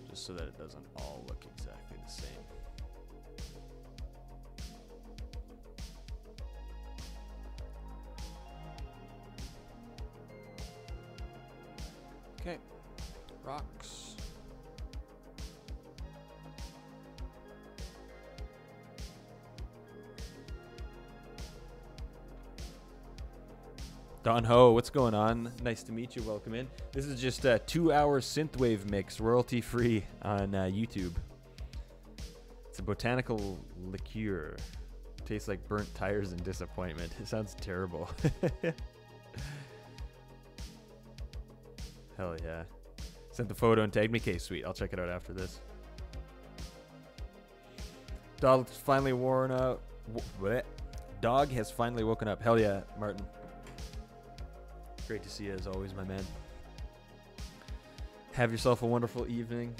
just so that it doesn't all look exactly the same. Okay, rocks. Don Ho, what's going on? Nice to meet you. Welcome in. This is just a 2-hour synthwave mix, royalty free on YouTube. It's a botanical liqueur. Tastes like burnt tires and disappointment. It sounds terrible. Hell yeah. Sent the photo and tagged me. Okay, sweet. I'll check it out after this. Dog finally worn out. Dog has finally woken up. Hell yeah, Martin. Great to see you as always, my man. Have yourself a wonderful evening.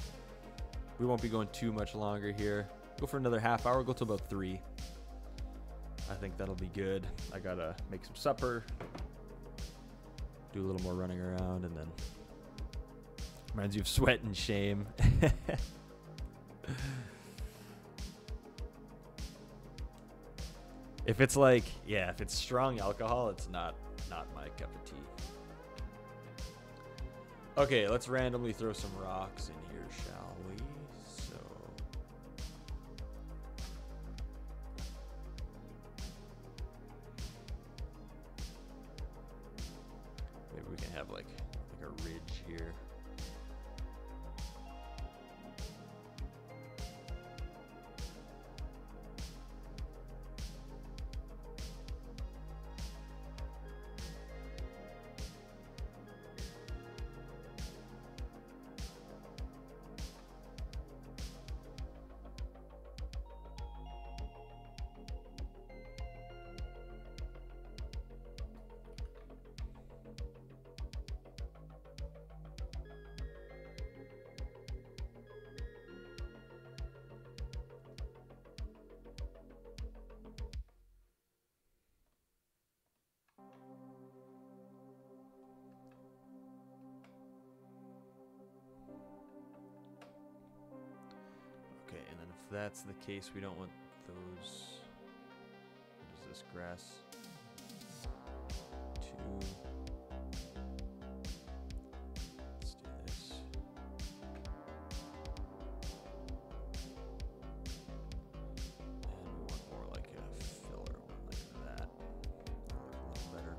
We won't be going too much longer here. Go for another half hour. Go till about 3. I think that'll be good. I gotta make some supper, do a little more running around, and then reminds you of sweat and shame. If it's like, yeah, if it's strong alcohol, it's not my cup of tea. Okay, let's randomly throw some rocks in here, shall we? So maybe we can have like a ridge here. If that's the case, we don't want those. What is this, grass? 2. Let's do this. And we want more like a filler one like that. That'll look a little better.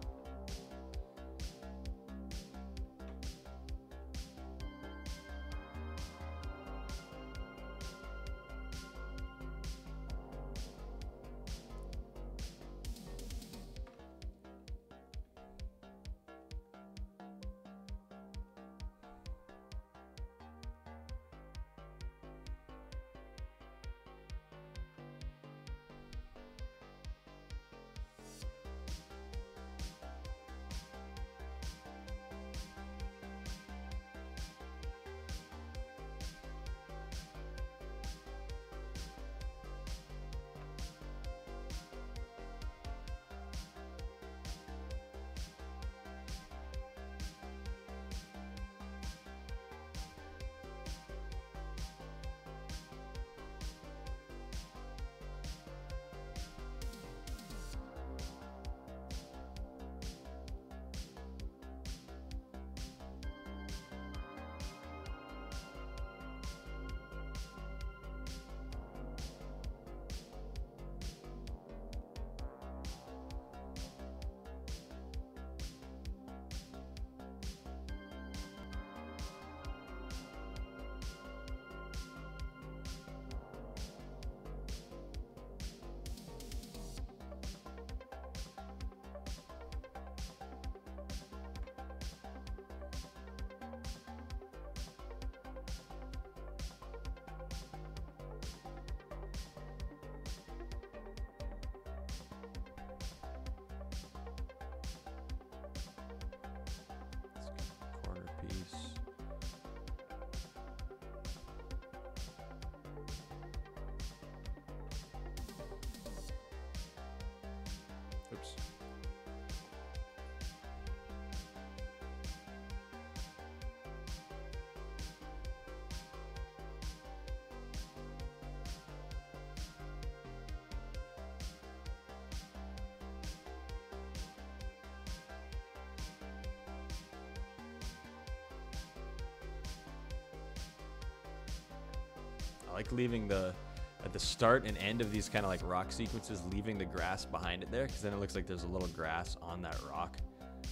I like leaving at the start and end of these kind of like rock sequences, leaving the grass behind it there, because then it looks like there's a little grass on that rock.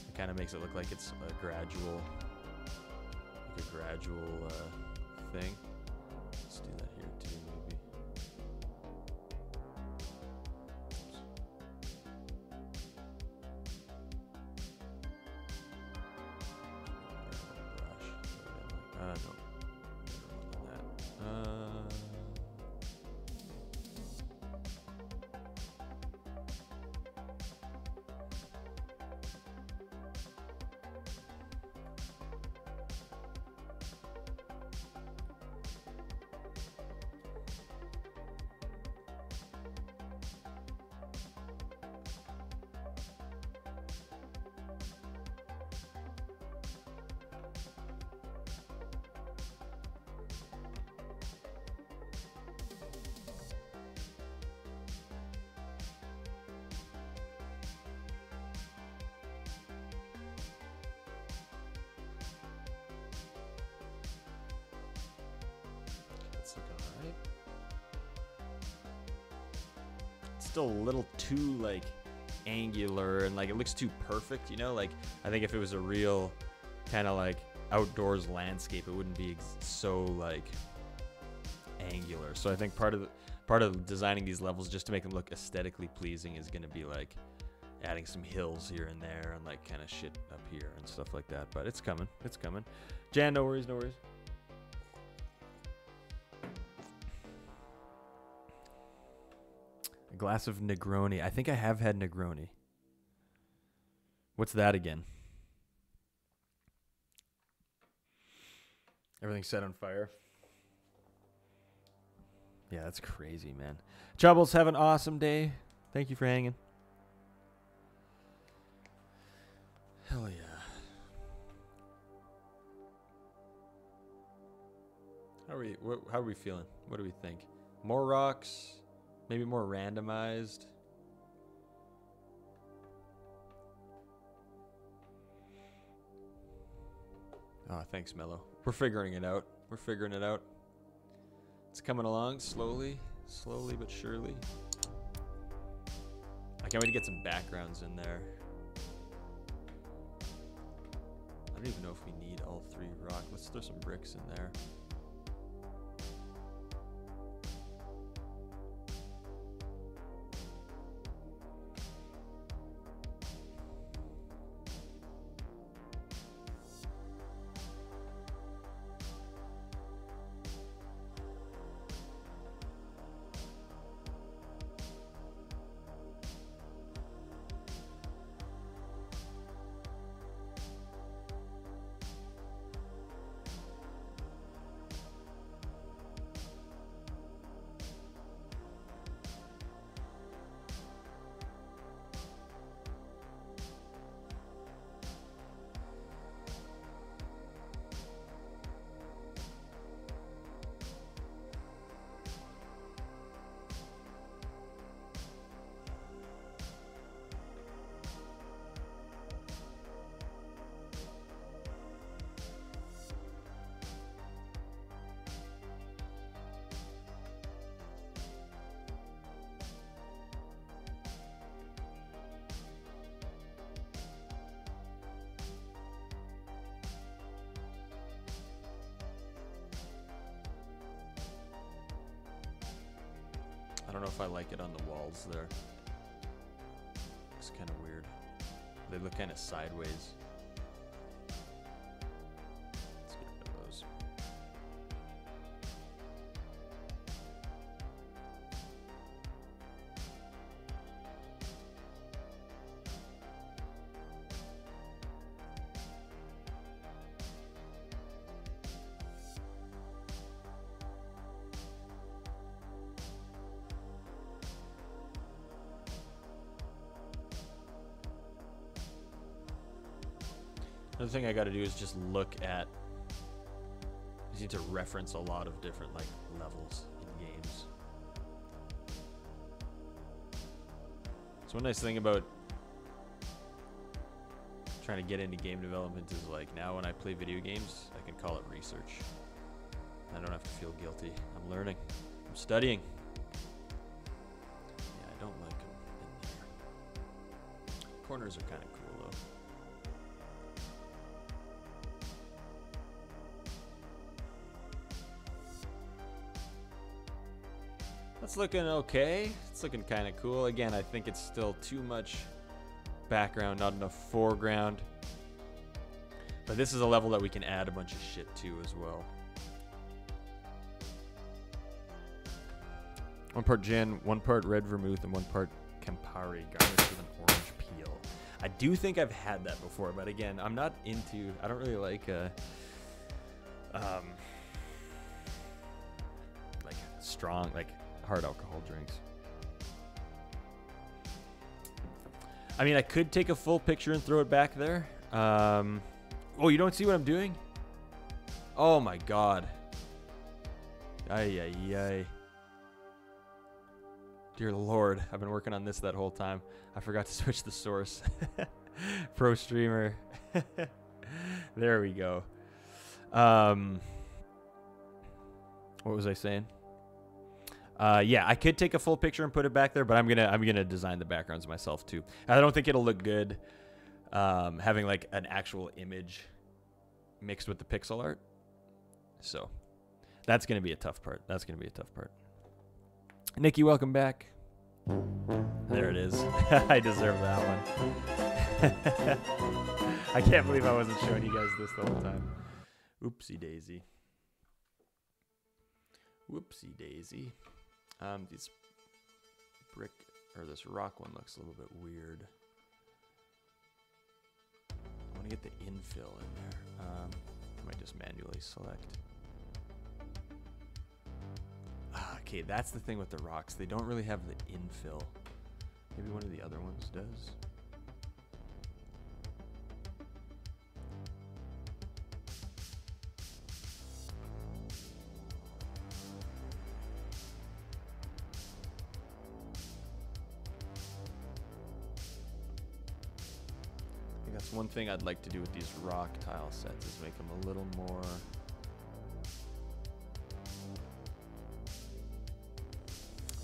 It kind of makes it look like it's a gradual thing. Let's do that here too, maybe. No. It's looking alright. It's still a little too like angular and like it looks too perfect, you know? Like I think if it was a real kind of like outdoors landscape, it wouldn't be so like angular. So I think part of designing these levels just to make them look aesthetically pleasing is going to be like adding some hills here and there and like kind of shit up here and stuff like that. But it's coming. It's coming. Jan, no worries, no worries. A glass of Negroni. I think I have had Negroni. What's that again? Everything's set on fire. Yeah, that's crazy, man. Troubles, have an awesome day. Thank you for hanging. Hell yeah. How are we feeling? What do we think? More rocks? Maybe more randomized? Oh, thanks, Mello. We're figuring it out. We're figuring it out. It's coming along slowly but surely. I can't wait to get some backgrounds in there. I don't even know if we need all 3 rock. Let's throw some bricks in there. I don't know if I like it on the walls there. Looks kind of weird. They look kind of sideways. Let's get rid of those. Another thing I got to do is just look at. I just need to reference a lot of different like levels in games. So one nice thing about trying to get into game development is like now when I play video games, I can call it research. I don't have to feel guilty. I'm learning. I'm studying. Yeah, I don't like them in there. Corners are kind of cool, though. That's looking okay. It's looking kind of cool. Again, I think it's still too much background, not enough foreground. But this is a level that we can add a bunch of shit to as well. 1 part gin, 1 part red vermouth, and 1 part Campari garnished with an orange peel. I do think I've had that before, but again, I'm not into. I don't really like strong, like hard alcohol drinks. I mean, I could take a full picture and throw it back there. Oh, you don't see what I'm doing? Oh my god. Ay, ay, ay. Dear Lord, I've been working on this that whole time. I forgot to switch the source. Pro streamer. There we go. What was I saying? Yeah, I could take a full picture and put it back there, but I'm gonna design the backgrounds myself too. I don't think it'll look good having like an actual image mixed with the pixel art. So that's gonna be a tough part. That's gonna be a tough part. Nikki, welcome back. There it is. I deserve that one. I can't believe I wasn't showing you guys this the whole time. Oopsie daisy. Whoopsie daisy. These brick, or this rock one looks a little bit weird. I want to get the infill in there. I might just manually select. Okay, that's the thing with the rocks. They don't really have the infill. Maybe one of the other ones does. I think that's one thing I'd like to do with these rock tile sets is make them a little more...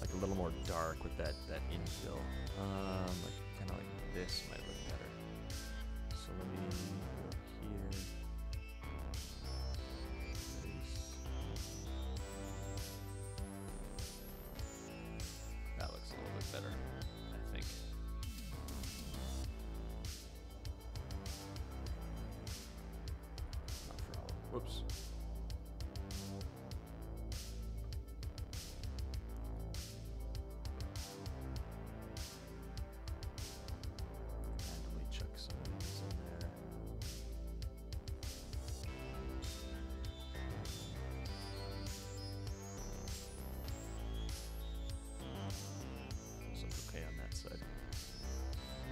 a little more dark with that infill. Like kind of like this might look better. So let me go here. That looks a little bit better, I think. Not for all. Whoops.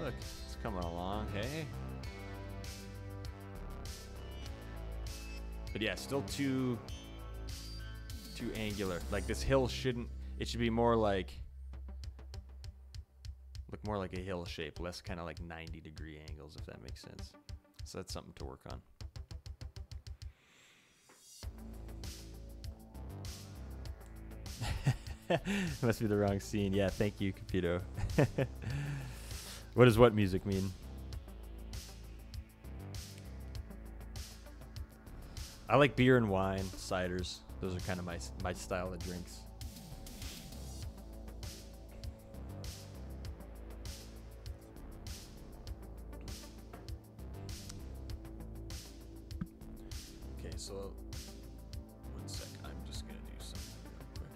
Look, it's coming along, hey? But yeah, still too angular. Like this hill shouldn't, it should be more like, look more like a hill shape, less kind of like 90-degree angles, if that makes sense. So that's something to work on. Must be the wrong scene. Yeah, thank you, Capito. What does what music mean? I like beer and wine, ciders. Those are kind of my style of drinks. Okay, so one sec. I'm just gonna do something real quick.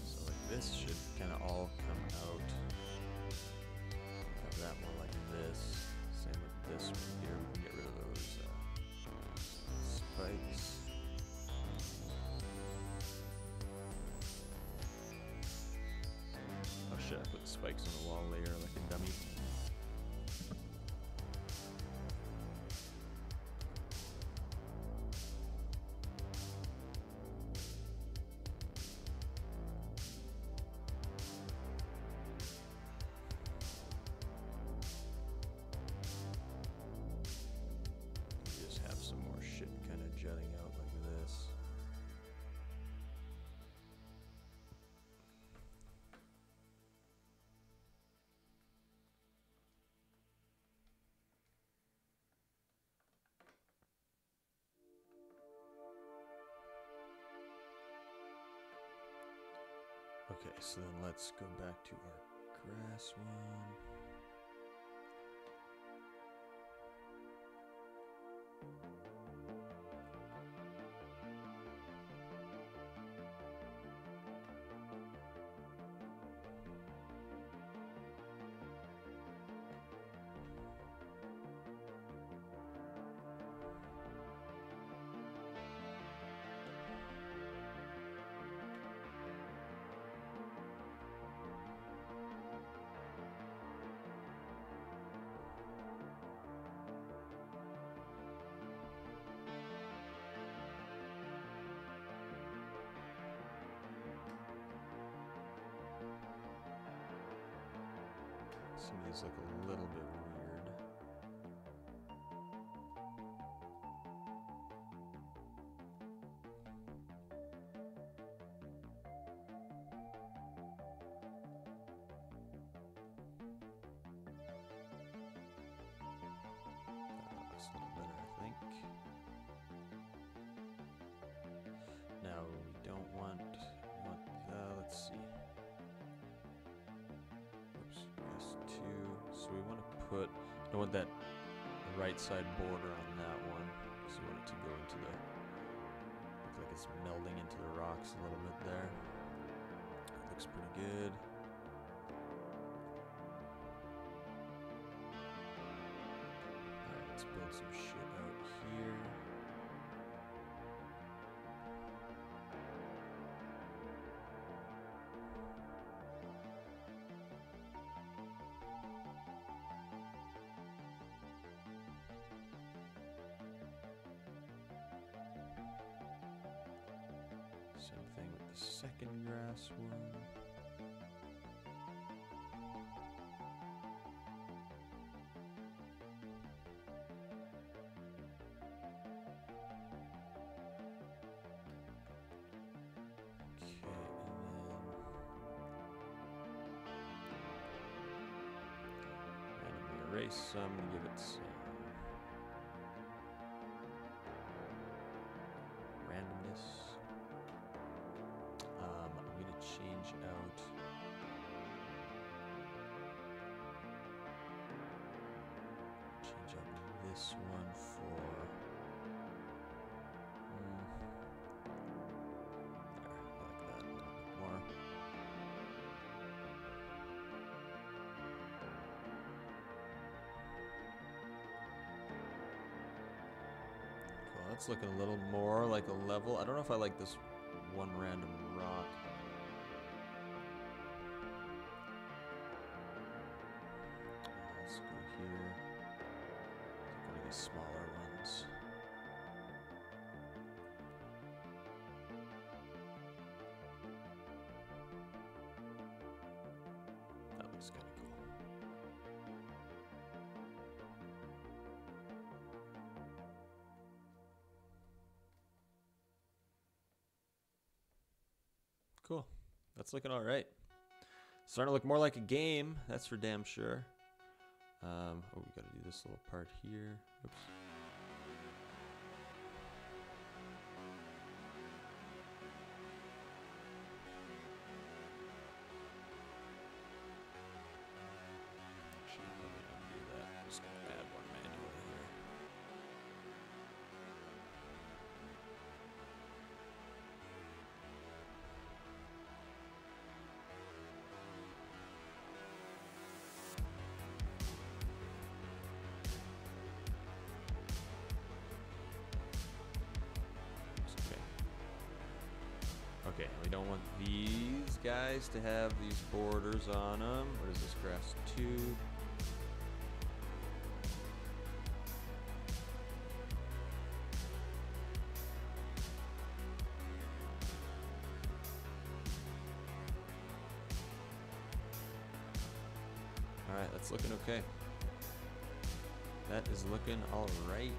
So like this should kind of all come out. Have that more like this. Same with this one here. We can get rid of those spikes. Oh shit, I put spikes on the wall layer like a dummy. Okay, so then let's go back to our grass one. Some of these look a little bit weird. That looks a little better, I think. Now we don't want let's see. So we want to put, I want that right side border on that one, because we want it to go into the, look like it's melding into the rocks a little bit there. That looks pretty good. Alright, let's build some shit out here. Same thing with the second grass one. Okay, and then randomly erase some and give it some randomness. I'm going to change out this one for there, I like that a little bit more. Cool, that's looking a little more like a level. I don't know if I like this one random rock. Let's go here. Go to these smaller ones. That looks kind of cool. Cool. That's looking all right. Starting to look more like a game, that's for damn sure. Oh, we gotta do this little part here. Oops. Actually, probably don't do that. I'm just gonna add one manually here. Okay, we don't want these guys to have these borders on them. What is this, grass tube? Alright, that's looking okay. That is looking alright.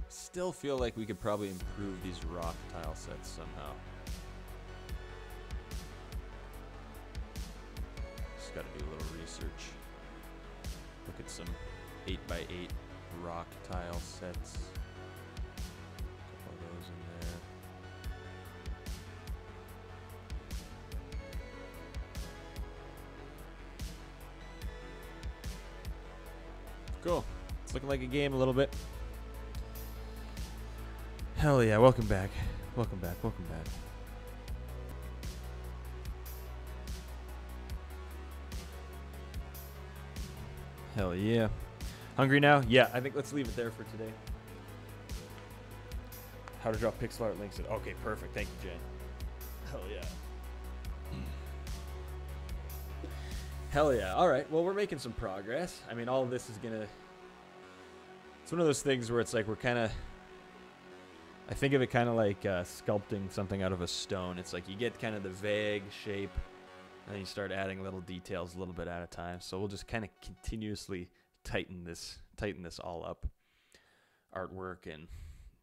Still feel like we could probably improve these rock tile sets somehow. some 8x8 rock tile sets. Couple of those in there. Cool. It's looking like a game a little bit. Hell yeah, welcome back. Welcome back, welcome back. Hell yeah. Hungry now? Yeah, I think let's leave it there for today. How to draw pixel art links. Okay, perfect. Thank you, Jen. Hell yeah. Hell yeah. All right. Well, we're making some progress. I mean, all of this is going to... It's one of those things where it's like we're kind of... I think of it kind of like sculpting something out of a stone. It's like you get kind of the vague shape, and then you start adding little details a little bit at a time. So we'll just kind of continuously tighten this all up. Artwork and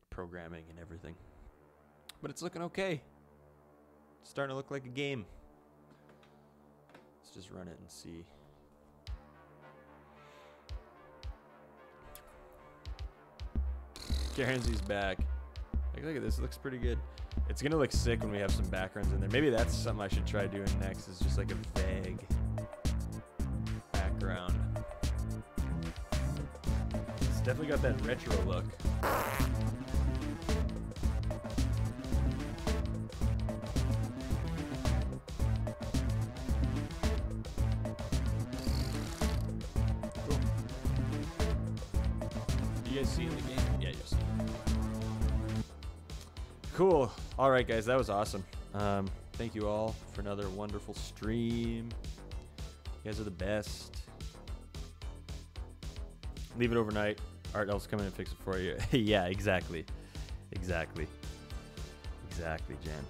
programming and everything. But it's looking okay. It's starting to look like a game. Let's just run it and see. Guarantee's back. Like, look at this. It looks pretty good. It's going to look sick when we have some backgrounds in there. Maybe that's something I should try doing next, is just like a vague background. It's definitely got that retro look. Cool. You guys seeing the game? Yeah, you're seeing it. Cool. All right, guys, that was awesome. Thank you all for another wonderful stream. You guys are the best. Leave it overnight. Art Elf's coming and fix it for you. Yeah, exactly. Exactly, Jan.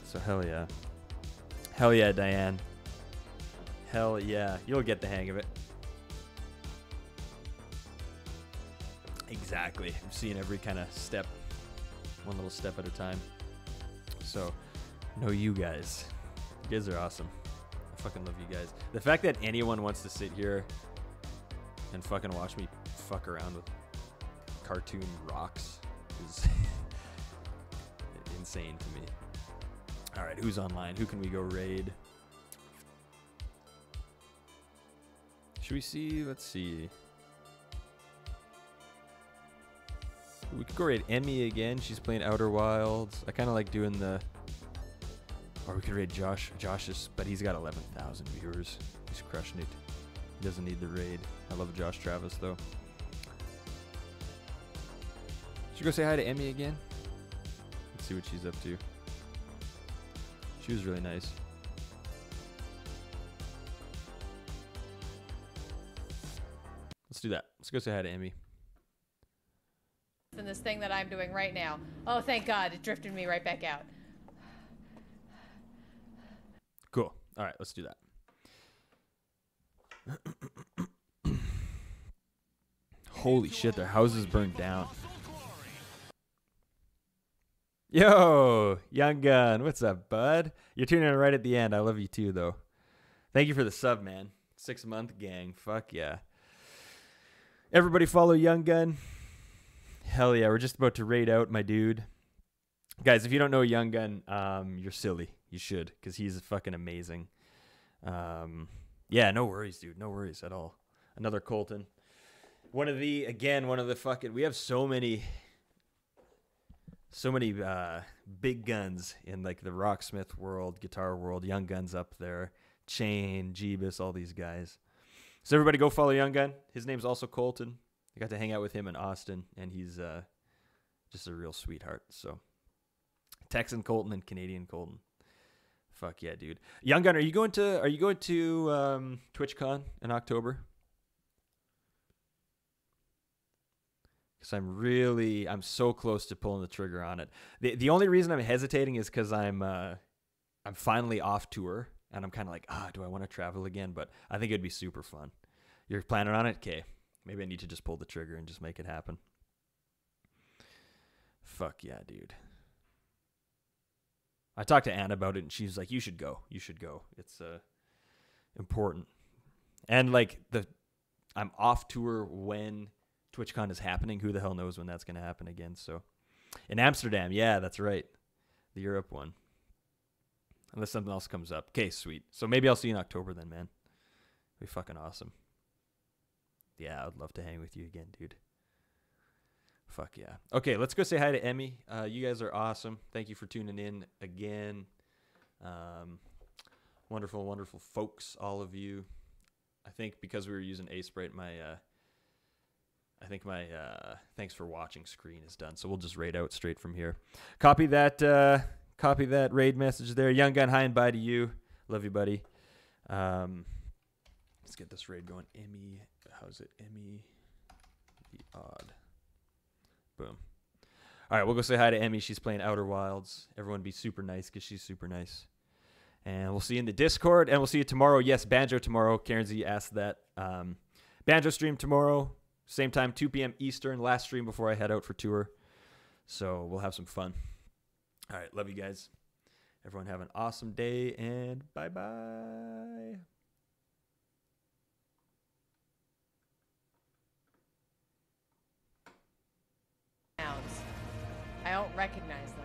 So hell yeah. Hell yeah, Diane. Hell yeah. You'll get the hang of it. Exactly. I'm seeing every kind of step. One little step at a time. So, know you guys. You guys are awesome. I fucking love you guys. The fact that anyone wants to sit here and fucking watch me fuck around with cartoon rocks is insane to me. Alright, who's online? Who can we go raid? Should we see? Let's see. We could go raid Emmy again. She's playing Outer Wilds. I kind of like doing the... Or we could raid Josh. Josh's, but he's got 11,000 viewers. He's crushing it. He doesn't need the raid. I love Josh Travis, though. Should we go say hi to Emmy again? Let's see what she's up to. She was really nice. Let's do that. Let's go say hi to Emmy. In this thing that I'm doing right now. Oh, thank God, it drifted me right back out. Cool. All right, let's do that. Holy shit, their houses burned down. Yo, Young Gun, what's up, bud? You're tuning in right at the end. I love you too, though. Thank you for the sub, man. 6-month gang. Fuck yeah. Everybody follow Young Gun. Hell yeah, we're just about to raid out my dude. Guys, if you don't know Young Gun, you're silly. You should, because he's fucking amazing. Yeah, no worries, dude. No worries at all. Another Colton. One of the fucking... We have so many big guns in, like, the rocksmith world, guitar world. Young Gun's up there. Chain, Jeebus, all these guys. So everybody go follow Young Gun. His name's also Colton. I got to hang out with him in Austin, and he's just a real sweetheart. So, Texan Colton and Canadian Colton. Fuck yeah, dude. Young Gun, are you going to TwitchCon in October? Because I'm so close to pulling the trigger on it. The only reason I'm hesitating is because I'm finally off tour, and I'm kind of like, do I want to travel again? But I think it'd be super fun. You're planning on it? Okay. Maybe I need to just pull the trigger and just make it happen. Fuck yeah, dude. I talked to Anna about it, and she's like, you should go. You should go. It's important. And, like, I'm off tour when TwitchCon is happening. Who the hell knows when that's going to happen again? So in Amsterdam, yeah, that's right. The Europe one. Unless something else comes up. Okay, sweet. So maybe I'll see you in October then, man. It'll be fucking awesome. Yeah, I would love to hang with you again, dude. Fuck yeah. Okay, let's go say hi to Emmy. You guys are awesome. Thank you for tuning in again. Wonderful, wonderful folks, all of you. I think because we were using Sprite, my thanks for watching screen is done. So we'll just raid out straight from here. Copy that raid message there. Young Gun, hi and bye to you. Love you, buddy. Let's get this raid going. Emmy, how's it? Emmy, the odd. Boom. All right, we'll go say hi to Emmy. She's playing Outer Wilds. Everyone be super nice because she's super nice. And we'll see you in the Discord, and we'll see you tomorrow. Yes, Banjo tomorrow. Karen Z asked that. Banjo stream tomorrow, same time, 2 p.m. Eastern. Last stream before I head out for tour. So we'll have some fun. All right, love you guys. Everyone have an awesome day, and bye-bye. I don't recognize them.